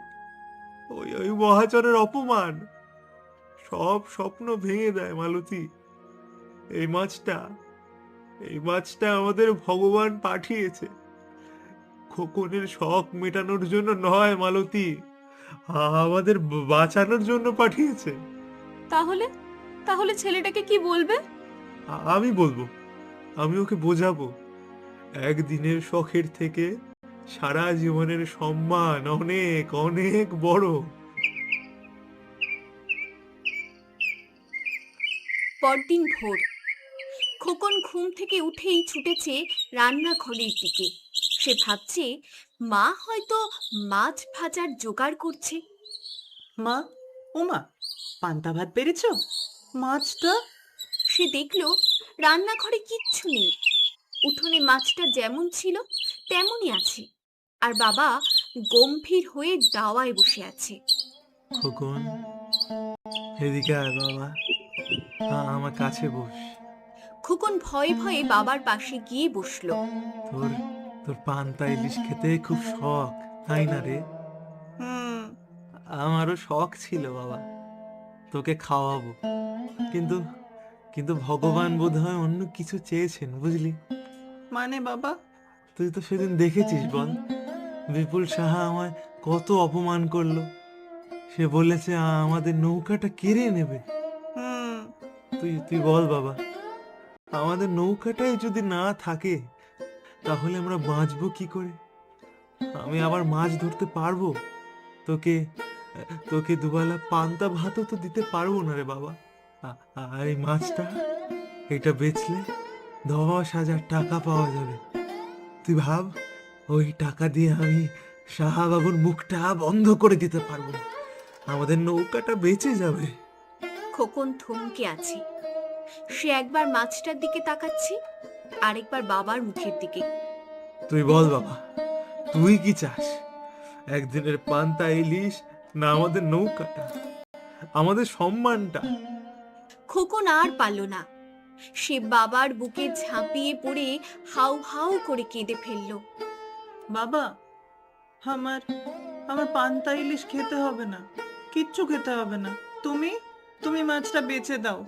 ওই ওই মহাজনের অপমান সব স্বপ্ন ভেঙে দেয় মালতী। এই মাছটা আমাদের ভগবান পাঠিয়েছে, খোকনের শখ মেটানোর জন্য নয় মালতী, আমাদের বাঁচানোর জন্য পাঠিয়েছে। তাহলে তাহলে ছেলেটাকে কি বলবে? আমি বলবো, আমি ওকে বোঝাবো, একদিনের শখের থেকে সারা জীবনের সম্মান অনেক অনেক বড়। পরদিন ভোর, খোকন ঘুম থেকে উঠেই ছুটেছে রান্নাঘরের দিকে। সে ভাবছে মা হয়তো মাছ ভাজার জোগাড় করছে। মা, ও মা, পান্তা ভাত পেরেছো? মাছটা? সে দেখলো রান্নাঘরে কিচ্ছু নেই। উঠোনে মাছটা যেমন ছিল তেমনই আছে, আর বাবা গম্ভীর হয়ে দাওয়ায় বসে আছে। খোকন, এদিকে আয় বাবা, আমার কাছে বস। খোকন ভয়ে ভয়ে বাবার পাশে গিয়ে বসলো। তোর তোর পান্তা ইলিশ খেতে খুব শখ, তাই না রে? আমারও শখ ছিল বাবা, তোকে খাওয়াবো, কিন্তু কিন্তু ভগবান বোধহয় অন্য কিছু চেয়েছেন, বুঝলি? মানে বাবা? তুই তো সেদিন দেখেছিস, বল, বিপুল সাহা আমায় কত অপমান করলো। সে বলেছে আমাদের নৌকাটা কেড়ে নেবে। তুই বল বাবা, আমাদের নৌকাটাই যদি না থাকে, তাহলে আমরা বাঁচবো কি করে? আমি আবার মাছ ধরতে পারবো? তোকে তোকে দুবেলা পান্তা ভাতও তো দিতে পারবো না রে বাবা। আর এই মাছটা, এটা বেচলে 10,000 টাকা পাওয়া যাবে। তুই ভাব, ওই টাকা দিয়ে আমি সাহা বাবুর মুখটা বন্ধ করে দিতে পারবো, আমাদের নৌকাটা বেঁচে যাবে। খোকন থমকে আছে। সে একবার মাছটার দিকে তাকাচ্ছে, আরেকবার বাবার মুখের দিকে। তুই বল বাবা, তুই কি চাস? একদিনের পান্তা ইলিশ, না আমাদের নৌকাটা, আমাদের সম্মানটা? খোকন আর পারল না। সে বাবার বুকে ঝাঁপিয়ে পড়ে হাউ হাউ করে কেঁদে ফেলল। বাবা, আমার আমার পান্তা ইলিশ খেতে হবে না, কিচ্ছু খেতে হবে না। তুমি তুমি মাছটা বেচে দাও,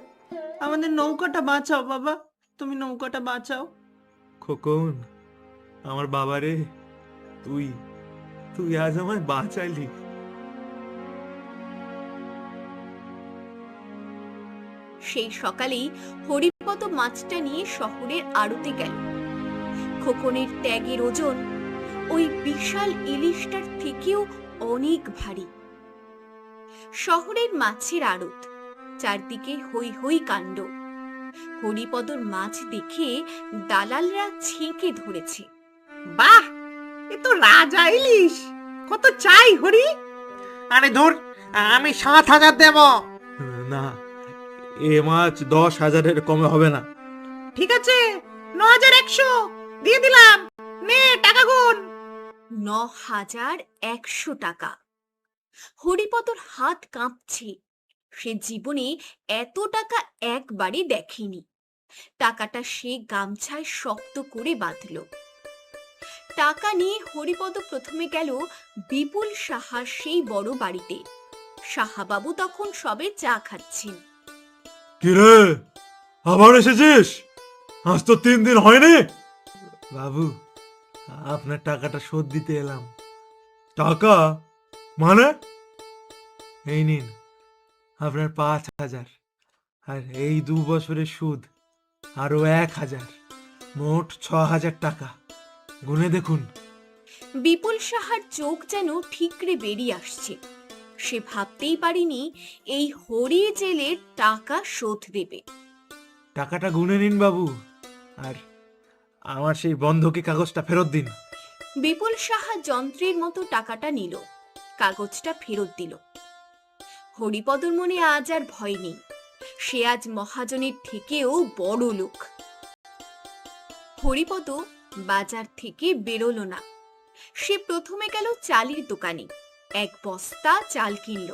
আমাদের নৌকাটা বাঁচাও বাবা, তুমি নৌকাটা বাঁচাও। খোকন, আমার বাবারে, তুই তুই আজ আমায় বাঁচালি। সেই সকালেই হরিপদ মাছটা নিয়ে শহরের আড়তে গেল। খোকনের ত্যাগের ওজন ওই বিশাল ইলিশটার থেকেও অনেক ভারী। শহরের মাছের আড়ত, চারদিকে হই হই কাণ্ড। হরিপদর মাছ দেখে দালালরা ছেঁকে ধরেছে। বাহ, এ তো রাজা ইলিশ। কত চাই হরি? আরে ধুর, আমি 7,000 দেব। না, এ মাছ 10,000-এর কমে হবে না। ঠিক আছে, 9,100 দিয়ে দিলাম। নে টাকা গুন। 9,100 টাকা। হরিপদর হাত কাঁপছে, সে জীবনে এত টাকা একবারে দেখেনি। টাকাটা সে গামছায় শক্ত করে বাঁধল। টাকা নিয়ে হরিপদ প্রথমে গেল বিপুল সাহার সেই বড় বাড়িতে। সাহাবাবু তখন সবে চা খাচ্ছেন। কিরে, আবার এসেছিস? আজ তো 3 দিন হয়নি। বাবু, আপনার টাকাটা শোধ দিতে এলাম। টাকা মানে? এই নিন আপনার 5,000, আর এই 2 বছরের সুদ আরো 1,000, মোট 6,000 টাকা। গুনে দেখুন। বিপুল সাহার চোখ যেন ঠিকরে বেরিয়ে আসছে। সে ভাবতেই পারেনি এই হরি জেলের টাকা শোধ দেবে। টাকাটা গুনে নিন বাবু, আর আমার সেই বন্ধকি কাগজটা ফেরত দিন। বিপুল সাহা যন্ত্রের মতো টাকাটা নিল, কাগজটা ফেরত দিল। হরিপদর মনে আজ আর ভয় নেই, সে আজ মহাজনের থেকেও বড় লোক। হরিপদ বাজার থেকে বেরোলো না। সে প্রথমে গেল চালের দোকানে, 1 বস্তা চাল কিনল,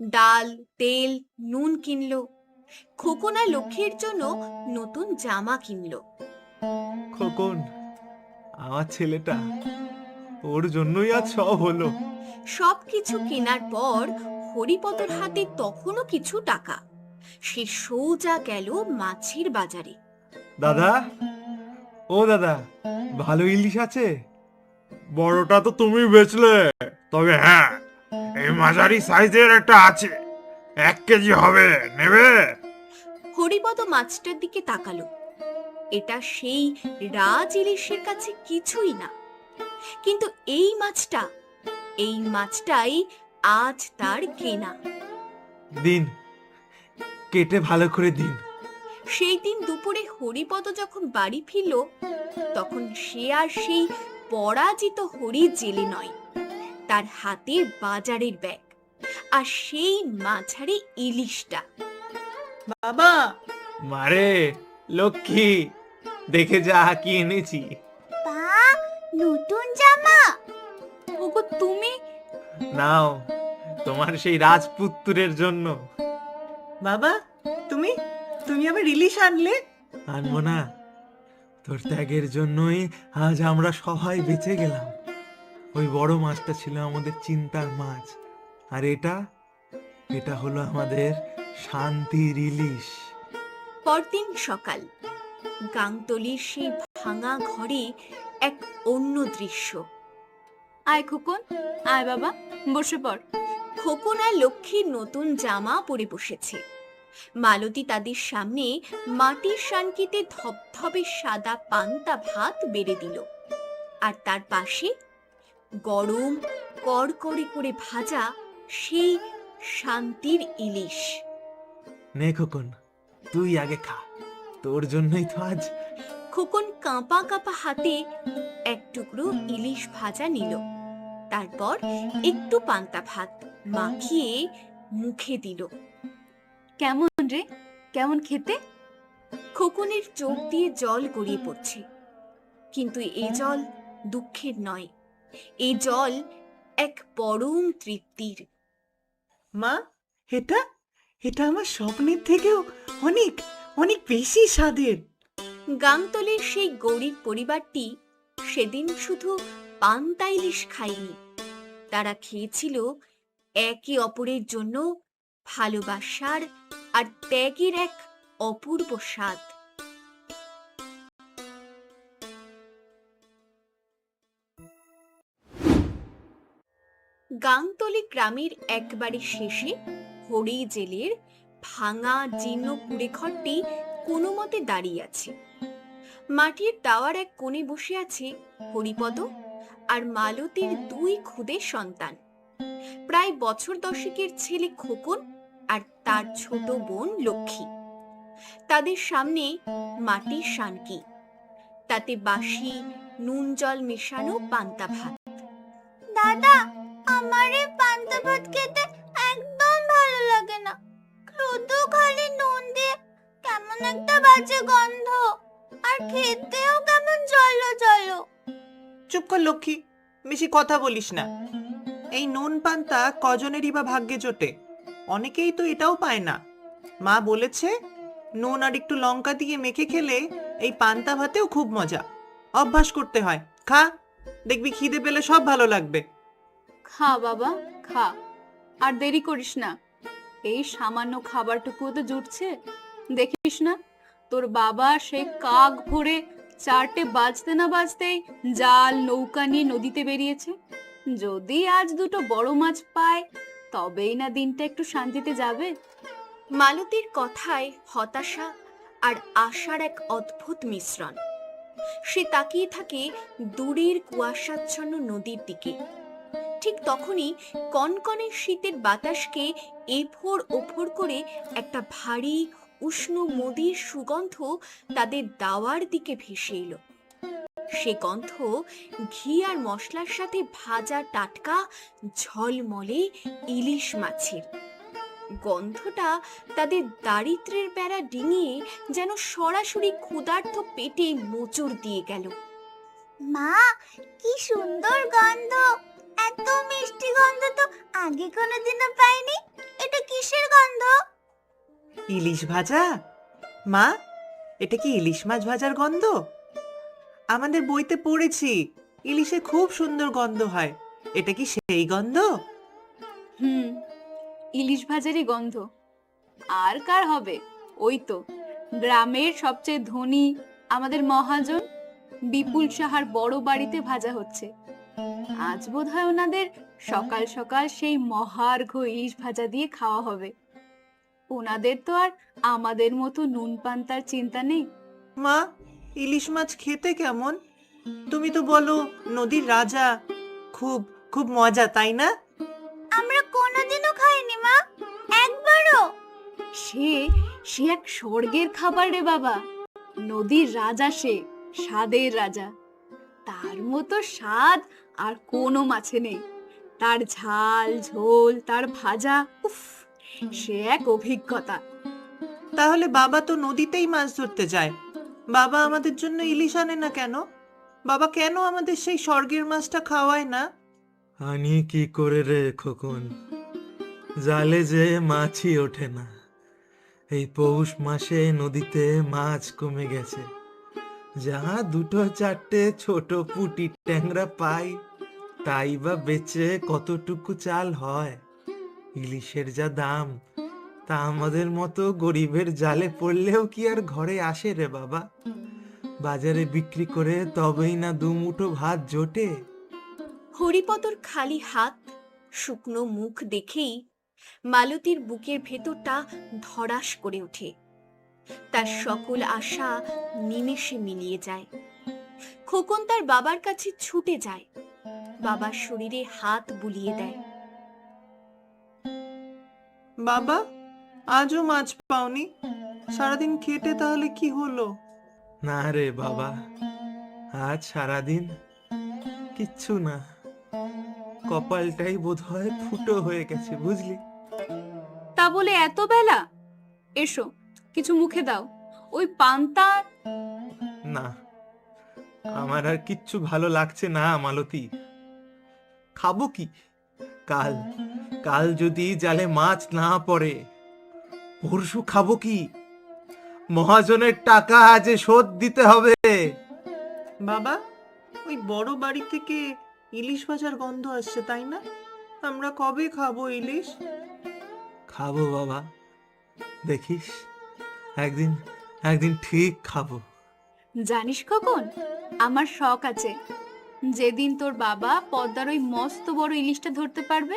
ডাল, তেল, নুন কিনল। খোকনা লক্ষ্মীর জন্য নতুন জামা কিনল। খোকন, আমার ছেলেটা, ওর জন্যই আজ সব হলো। সবকিছু কেনার পর হরিপদর হাতে তখনও কিছু টাকা। সে সোজা গেল মাছের বাজারে। দাদা, ও দাদা, ভালো ইলিশ আছে? বড়টা তো তুমি বেচলে, তবে হ্যাঁ, এই মাঝারি সাইজের একটা আছে, 1 কেজি হবে, নেবে? হরিপদ মাছটার দিকে তাকালো। এটা সেই রাজ ইলিশের কাছে কিছুই না, কিন্তু এই মাছটাই আজ তার কেনা। দিন, কেটে ভালো করে দিন। সেই দিন দুপুরে হরিপদ যখন বাড়ি ফিরল, তখন সে আর সেই পরাজিত হরি জেলে নয়। তার হাতে বাজারের ব্যাগ, আর সেই মাঝারি ইলিশটা। বাবা, মারে লক্ষ্মী, দেখে যা কি এনেছি। বা, নতুন জামা। ওগো তুমি! নাও, তোমার সেই রাজপুত্রের জন্য। বাবা, তুমি তুমি আবার ইলিশ আনলে? আনবো না? তোর ত্যাগের জন্যই আজ আমরা সবাই বেঁচে গেলাম। ওই বড় মাছটা ছিল আমাদের চিন্তার মাছ, আর এটা হলো আমাদের শান্তির ইলিশ। পরদিন সকাল, গাংতলির সেই ভাঙা ঘরে এক অন্য দৃশ্য। আয় খোকন, আয় বাবা, বসে পড়। খোকন আর লক্ষ্মীর নতুন জামা পরে বসেছে। মালতী তাদের সামনে মাটির শানকিতে ধবধবে সাদা পান্তা ভাত বেড়ে দিল, আর তার পাশে গরম কড়কড়ে করে ভাজা সেই শান্তির ইলিশ। নে খোকন, তুই আগে খা, তোর জন্যই তো আজ। খোকন কাঁপা কাঁপা হাতে এক টুকরো ইলিশ ভাজা নিল, তারপর একটু পান্তা ভাত মাখিয়ে মুখে দিল। কেমন রে, কেমন খেতে? খোকনের চোখ দিয়ে জল গড়িয়ে পড়ছে, কিন্তু এই জল দুঃখের নয়, এই জল এক পরম তৃপ্তির। মা, এটা এটা আমার স্বপ্নের থেকেও অনেক অনেক বেশি স্বাদের। গাংতলের সেই গরিব পরিবারটি সেদিন শুধু পান্তা ইলিশ খায়নি, তারা খেয়েছিল একে অপরের জন্য ভালোবাসার আর ত্যাগের এক অপূর্ব স্বাদ। গাংতলী গ্রামের একবারে শেষে হরি জেলের ভাঙা জীর্ণ কুড়েঘরটি কোনো মতে দাঁড়িয়ে আছে। মাটির দাওয়ার এক কোণে বসে আছে হরিপদ আর মালতীর দুই খুদে সন্তান, প্রায় বছর দশেকের ছেলে খোকন আর তার ছোট বোন লক্ষ্মী। তাদের সামনে মাটির শানকি, তাতে বাসি নুন জল মেশানো পান্তা ভাত। দাদা, আমার এই পান্তা ভাত খেতে একদম ভালো লাগে না। শুধু খালি নুন দিয়ে কেমন একটা বাজে গন্ধ, আর খেতেও কেমন জলো জলো। চুপ কর লক্ষ্মী, বেশি কথা বলিস না। এই নুন পান্তা কজনেরই বা ভাগ্যে জোটে, অনেকেই তো এটাও পায় না। মা বলেছে নুন আর একটু লঙ্কা দিয়ে মেখে খেলে এই পান্তা ভাতেও খুব মজা। অভ্যাস করতে হয়, খা, দেখবি খিদে পেলে সব ভালো লাগবে। খা বাবা, খা, আর দেরি করিস না। এই সামান্য খাবারটুকু তো জুটছে। দেখিস না তোর বাবা সেই কাক ভরে 4টে বাজতে না বাজতেই জাল নৌকা নিয়ে নদীতে বেরিয়েছে। যদি আজ দুটো বড় মাছ পায় তবেই না দিনটা একটু শান্তিতে যাবে। মালতীর কথায় হতাশা আর আশার এক অদ্ভুত মিশ্রণ। সে তাকিয়ে থাকে দূরের কুয়াশাচ্ছন্ন নদীর দিকে। ঠিক তখনই কনকনে শীতের বাতাসকে এফোর ওফোর করে একটা ভারী উষ্ণ মদির সুগন্ধ তাদের দাওয়ার দিকে ভেসে এলো। সে গন্ধ ঘি আর মশলার সাথে ভাজা টাটকা ঝলমলে ইলিশ মাছের। গন্ধটা তাদের দারিদ্র্যের বেড়া ডিঙিয়ে যেন সরাসরি ক্ষুধার্ত পেটে মোচড় দিয়ে গেল। মা, কি সুন্দর গন্ধ! এত মিষ্টি গন্ধ তো আগে কোনোদিনও পাইনি। এটা কিসের গন্ধ? ইলিশ ভাজা। মা, এটা কি ইলিশ মাছ ভাজার গন্ধ? আমাদের বইতে পড়েছি ইলিশে খুব সুন্দর গন্ধ হয়। এটা কি সেই গন্ধ? হুম, ইলিশ ভাজারই গন্ধ। আর কার হবে? ওই তো গ্রামের সবচেয়ে ধনী আমাদের মহাজন বিপুল সাহার বড় বাড়িতে ভাজা হচ্ছে। আজ বোধহয় ওনাদের সকাল সকাল সেই মহার্ঘ ইলিশ ভাজা দিয়ে খাওয়া হবে। ওনাদের তো আর আমাদের মতো নুন পান্তার চিন্তা নেই। মা, ইলিশ মাছ খেতে কেমন? তুমি তো বলো নদীর রাজা, খুব খুব মজা, তাই না? আমরা কোনোদিনও খাইনি মা, একবারও। সে সে এক স্বর্গের খাবার রে বাবা। নদীর রাজা, সে স্বাদের রাজা। তার মতো স্বাদ আর কোনো মাছে নেই। তার ঝাল ঝোল, তার ভাজা, উফ, সে এক অভিজ্ঞতা। তাহলে বাবা তো নদীতেই মাছ ধরতে যায়, বাবা আমাদের জন্য ইলিশ আনে না কেন? বাবা কেন আমাদের সেই স্বর্গের মাছটা খাওয়ায় না? আনি কি করে রে খোকন, জালে যে মাছই ওঠে না। এই পৌষ মাসে নদীতে মাছ কমে গেছে। যা 2-4টে ছোট পুঁটি ট্যাংরা পাই, তাই বা বেচে কতটুকু চাল হয়। ইলিশের যা দাম, তা আমাদের মতো গরিবের জালে পড়লেও কি আর ঘরে আসে রে বাবা? বাজারে বিক্রি করে তবেই না 2 মুঠো ভাত জোটে। হরিপদর খালি হাত, শুকনো মুখ দেখেই মালতীর বুকের ভেতরটা ধড়াস করে ওঠে। তার সকল আশা নিমেষে মিলিয়ে যায়। খোকন তার বাবার কাছে ছুটে যায়, বাবার শরীরে হাত বুলিয়ে দেয়। বাবা, আজও মাছ পাওনি? সারাদিন খেটে তাহলে কি হলো? না রে বাবা, আজ সারাদিন কিচ্ছু না। কপালটাই বোধহয় ফুটো হয়ে গেছে, বুঝলি? তা বলে এত বেলা? এসো, কিছু মুখে দাও। ওই পান্তা। না, আমার আর কিচ্ছু ভালো লাগছে না মালতী। খাবো কি? কাল কাল যদি জালে মাছ না পড়ে, পরশু খাবো কি? মহাজনের টাকা আজ শোধ দিতে হবে। বাবা, ওই বড় বাড়ি থেকে ইলিশ ভাজার গন্ধ আসছে, তাই না? আমরা কবে খাবো ইলিশ? খাবো বাবা, দেখিস, একদিন একদিন ঠিক খাবো। জানিস খোকন, আমার শখ আছে, যেদিন তোর বাবা পদ্মার ওই মস্ত বড় ইলিশটা ধরতে পারবে,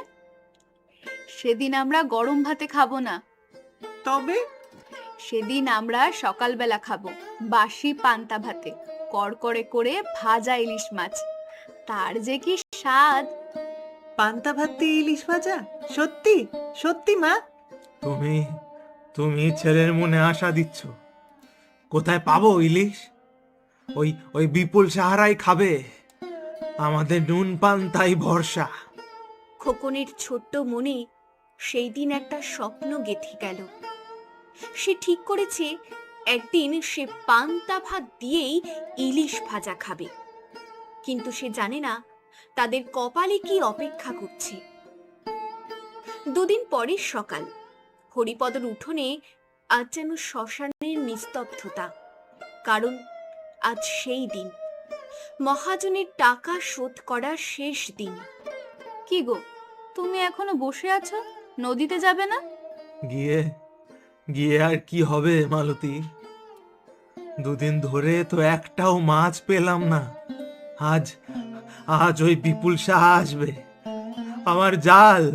সেদিন আমরা গরম ভাতে খাবো না, তবে সেদিন আমরা সকালবেলা খাবো বাসি পান্তা ভাতে, কড়কড়ে করে ভাজা ইলিশ মাছ, তার যে কি স্বাদ। পান্তা ভাত দিয়ে ইলিশ ভাজা? সত্যি সত্যি মা? তুমি তুমি ছেলের মনে আশা দিচ্ছ। কোথায় পাবো ইলিশ? ওই ওই বিপুল সাহারাই খাবে, আমাদের নুন পান্তাই ভরসা। খোকনের ছোট্ট মনে সেই দিন একটা স্বপ্ন গেঁথে গেল। সে ঠিক করেছে একদিন সে পান্তা ভাত দিয়েই ইলিশ ভাজা খাবে, কিন্তু সে জানে না তাদের কপালে কি অপেক্ষা করছে। দুদিন পরের সকাল, হরিপদর উঠোনে আজ যেন শ্মশানের নিস্তব্ধতা, কারণ আজ সেই দিন, মহাজনের টাকা শোধ করার শেষ দিন। কি গো, তুমি এখনো বসে আছো, নদীতে যাবে না? গিয়ে গিয়ে আর কি হবে মালতী? দুদিন ধরে তো একটাও মাছ পেলাম না। আজ আজ ওই বিপুল সাহা আসবে, আমার জাল,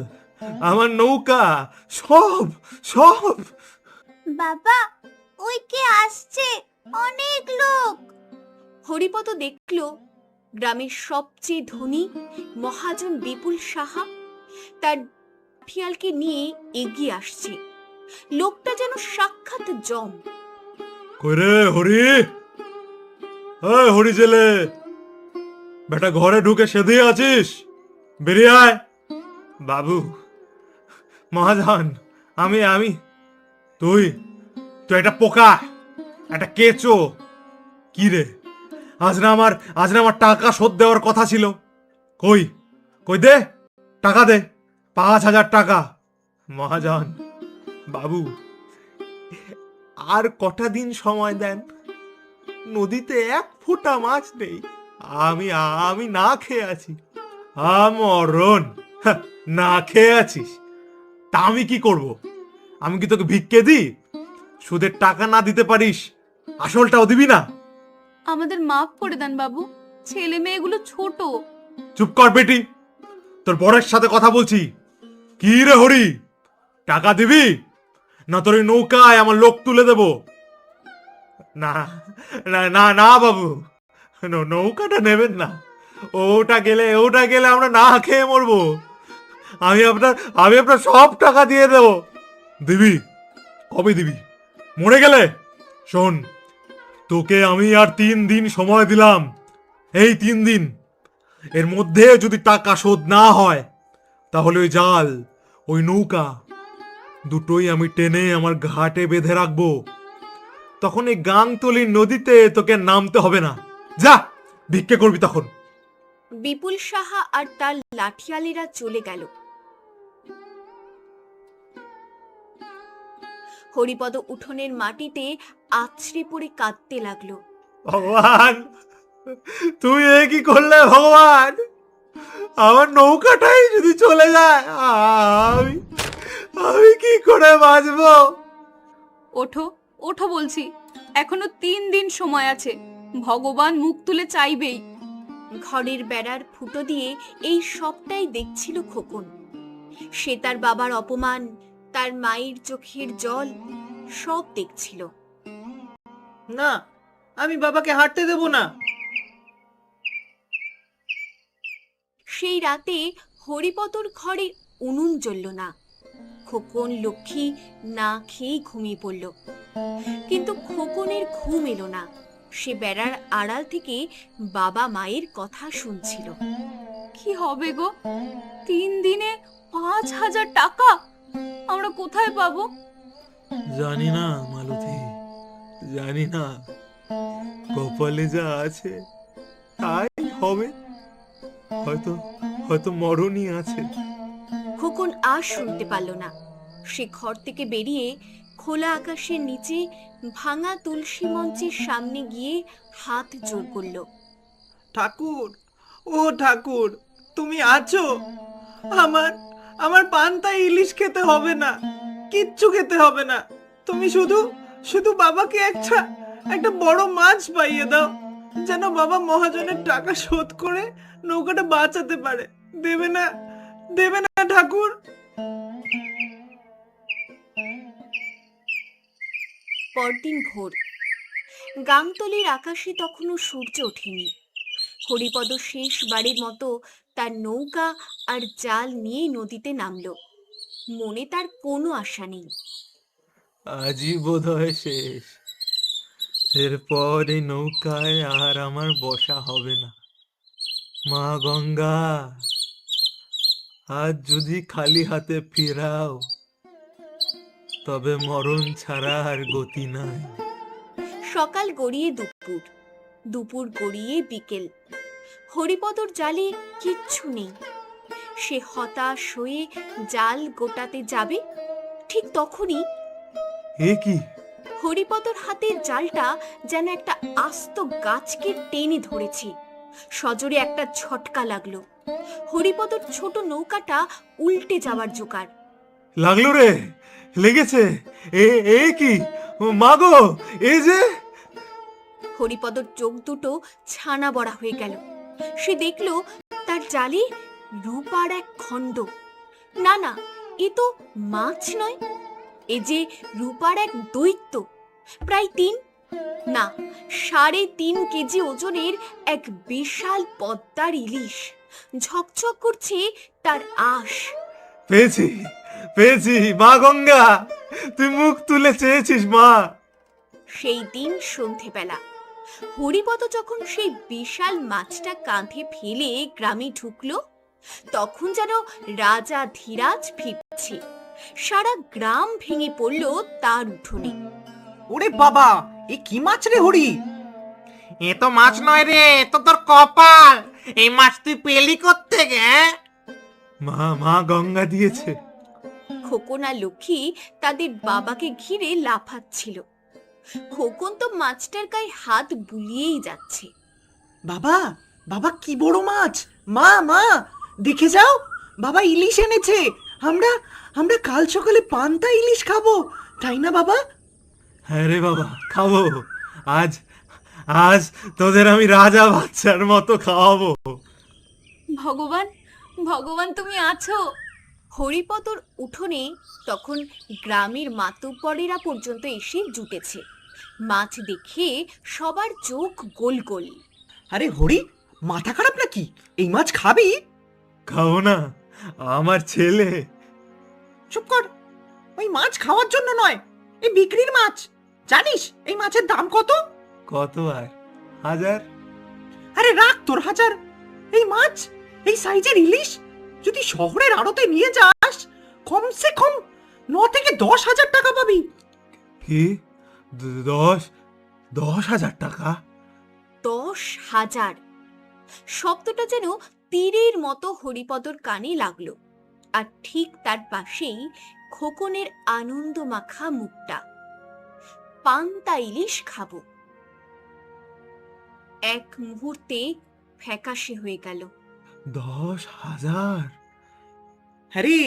আমার নৌকা, সব সব। বাবা, ওই কে আসছে, অনেক লোক। হরিপদ দেখল গ্রামের সবচেয়ে ধনী মহাজন বিপুল সাহা তার লাঠিয়ালকে নিয়ে এগিয়ে আসছে। লোকটা যেন সাক্ষাৎ জম। কই রে হরি? এই হরি জেলে, বেটা ঘরে ঢুকে সেধে আছিস? বেরিয়ে আয়। বাবু, মহাজন, আমি আমি তুই তুই একটা পোকা, একটা কেঁচো। কি রে, আজ না আমার টাকা শোধ দেওয়ার কথা ছিল। কই কই দে, টাকা দে, 5,000 টাকা। মহাজন, বাবু, আর কটা দিন সময় দেন। নদীতে এক ফোঁটা মাছ নেই, আমি আমি না খেয়ে আছি। মরণ, না খেয়ে আছিস? তা আমি কি করব? আমি কি তোকে ভিক্ষে দিই? সুদের টাকা না দিতে পারিস, আসলটাও দিবি না? আমাদের মাফ করে দেন বাবু, ছেলে মেয়েগুলো ছোট। চুপ কর বেটি, তোর বরের সাথে কথা বলছি। কি রে হরি, টাকা দিবি না তোর ওই নৌকায় আমার লোক তুলে দেব? না না না না বাবু, নৌকাটা নেবেন না। ওটা গেলে আমরা না খেয়ে মরবো। আমি আপনার সব টাকা দিয়ে দেব। দিবি? কবে দিবি? মরে গেলে? শোন, তোকে আমি আর 3 দিন সময় দিলাম। এই 3 দিন এর মধ্যে যদি টাকা শোধ না হয়, তাহলে ওই জাল, ওই নৌকা দুটোই আমি টেনে আমার ঘাটে বেঁধে রাখবো। তখন এই গাংতলির নদীতে তোকে নামতে হবে না। যা ভিক্ষে করবি তখন। বিপুল সাহা আর তার লাঠিয়ালেরা চলে গেল। হরিপদ উঠোনের মাটিতে আছড়ে পড়ে কাঁদতে লাগলো। ভগবান, তুই এ কি করলে ভগবান? আমার নৌকাটাই যদি চলে যায়, আমি আমি কি করে বাঁচবো? ওঠো ওঠো বলছি, এখনো 3 দিন সময় আছে, ভগবান মুখ তুলে চাইবেই। ঘরের বেড়ার ফুটো দিয়ে এই সবটাই দেখছিল খোকন। সে তার বাবার অপমান, তার মায়ের চোখের জল সব দেখছিল। না, আমি বাবাকে হাঁটতে দেব না। সেই রাতে হরিপদর ঘরে উনুন জ্বলল না। খোকন লক্ষ্মী না খেয়ে ঘুমিয়ে পড়ল, কিন্তু খোকনের ঘুম এলো না। সে বেড়ার আড়াল থেকে বাবা মায়ের কথা শুনছিল। কি হবে গো, 3 দিনে 5,000 টাকা আমরা কোথায় পাবো? জানি না মালতী, জানি না। কপালে যা আছে তাই হবে, হয়তো হয়তো মরণই আছে। খোকন আর শুনতে পারল না। সে ঘর থেকে বেরিয়ে খোলা আকাশের নিচে ভাঙা তুলসী মঞ্চের সামনে গিয়ে হাত জোড় করল। ঠাকুর, ও ঠাকুর, তুমি আছো? আমার আমার পান্তা ইলিশ খেতে হবে না, কিচ্ছু খেতে হবে না। তুমি শুধু শুধু বাবাকে একটা বড় মাছ পাইয়ে দাও, যেন বাবা মহাজনের টাকা শোধ করে নৌকাটা বাঁচাতে পারে। দেবে না, দেবে না ঠাকুর? পরদিন ভোর। গাংতলির আকাশে তখনও সূর্য ওঠেনি। হরিপদ শেষবারের মতো তার নৌকা আর জাল নিয়ে নদীতে নামল। মনে তার কোনো আশা নেই। আজই বোধহয় শেষ। এরপর এই নৌকায় আর আমার বসা হবে না। মা গঙ্গা, আজ যদি খালি হাতে ফিরাও, তবে মরণ ছাড়া আর গতি নাই। সকাল গড়িয়ে দুপুর, দুপুর গড়িয়ে বিকেল। হরিপদর জালে কিচ্ছু নেই। সে হতাশ হয়ে জাল গোটাতে যাবে, ঠিক তখনই এ কি? হরিপদর হাতের জালটা যেন একটা আস্ত গাছকে টেনে ধরেছে। সজোরে একটা ঝটকা লাগলো। হরিপদর ছোট নৌকাটা উল্টে যাওয়ার জোগাড়। লাগলো রে, লেগেছে। এ এ কি মাগো, এই যে! হরিপদর চোখ দুটো ছানা বড়া হয়ে গেল। সে দেখল তার জালে রূপার এক খণ্ড। না না, এ তো মাছ নয়, এ যে রূপার এক দৈত্য। প্রায় 3.5 কেজি ওজনের এক বিশাল পদ্মার ইলিশ। ঝকঝক করছে তার আঁশ। পেয়েছি, পেয়েছি মা গঙ্গা, তুই মুখ তুলে চেয়েছিস মা। সেই দিন সন্ধেবেলা হরিপদ যখন সেই বিশাল মাছটা কাঁধে ফেলে গ্রামে ঢুকলো, তখন যেন রাজা ধীরাজ ফিরছে। সারা গ্রাম ভেঙে পড়ল তার উঠোনে। ওরে বাবা, এ কি মাছ রে হরি? এ তো মাছ নয় রে, এ তো তোর কপাল। এই মাছ তুই পেলি কোত্থেকে? মা মা গঙ্গা দিয়েছে। খোকন আর লক্ষ্মী তাদের বাবাকে ঘিরে লাফাচ্ছিল। খোকন তো মাছটার গায়ে হাত বুলিয়েই যাচ্ছে। বাবা, বাবা কি বড় মাছ! মা মা, দেখে যাও, বাবা ইলিশ এনেছে। আমরা আমরা কাল সকালে পান্তা ইলিশ খাবো, তাই না বাবা? হ্যাঁ রে বাবা, খাবো। আজ আজ তোদের আমি রাজা বাচ্চার মতো খাওয়াবো। ভগবান, ভগবান তুমি আছো। হরিপদর উঠোনে তখন গ্রামের মাতুব্বরেরা পর্যন্ত এসে জুটেছে। মাছ দেখে সবার চোখ গোল গোল। আরে হরি, মাথা খারাপ নাকি? এই মাছ খাবি? খাবো না, আমার ছেলে। চুপ কর, ওই মাছ খাওয়ার জন্য নয়, এই বিক্রির মাছ। জানিস এই মাছের দাম কত? কত আর? 1000? আরে রাখ তোর 1000। এই মাছ, এই সাইজের ইলিশ যদি শহরের আড়তে নিয়ে যাস, কমসে কম 9 থেকে 10,000 টাকা পাবি। কি? 10,000 টাকা? 10,000 শব্দটা যেন তীরের মতো হরিপদর কানে লাগলো। আর ঠিক তার পাশেই খোকনের আনন্দ মাখা মুখটা। পান্তা ইলিশ খাবো। এক মুহূর্তে ফ্যাকাশে হয়ে গেল। 10,000? হ্যাঁ রে,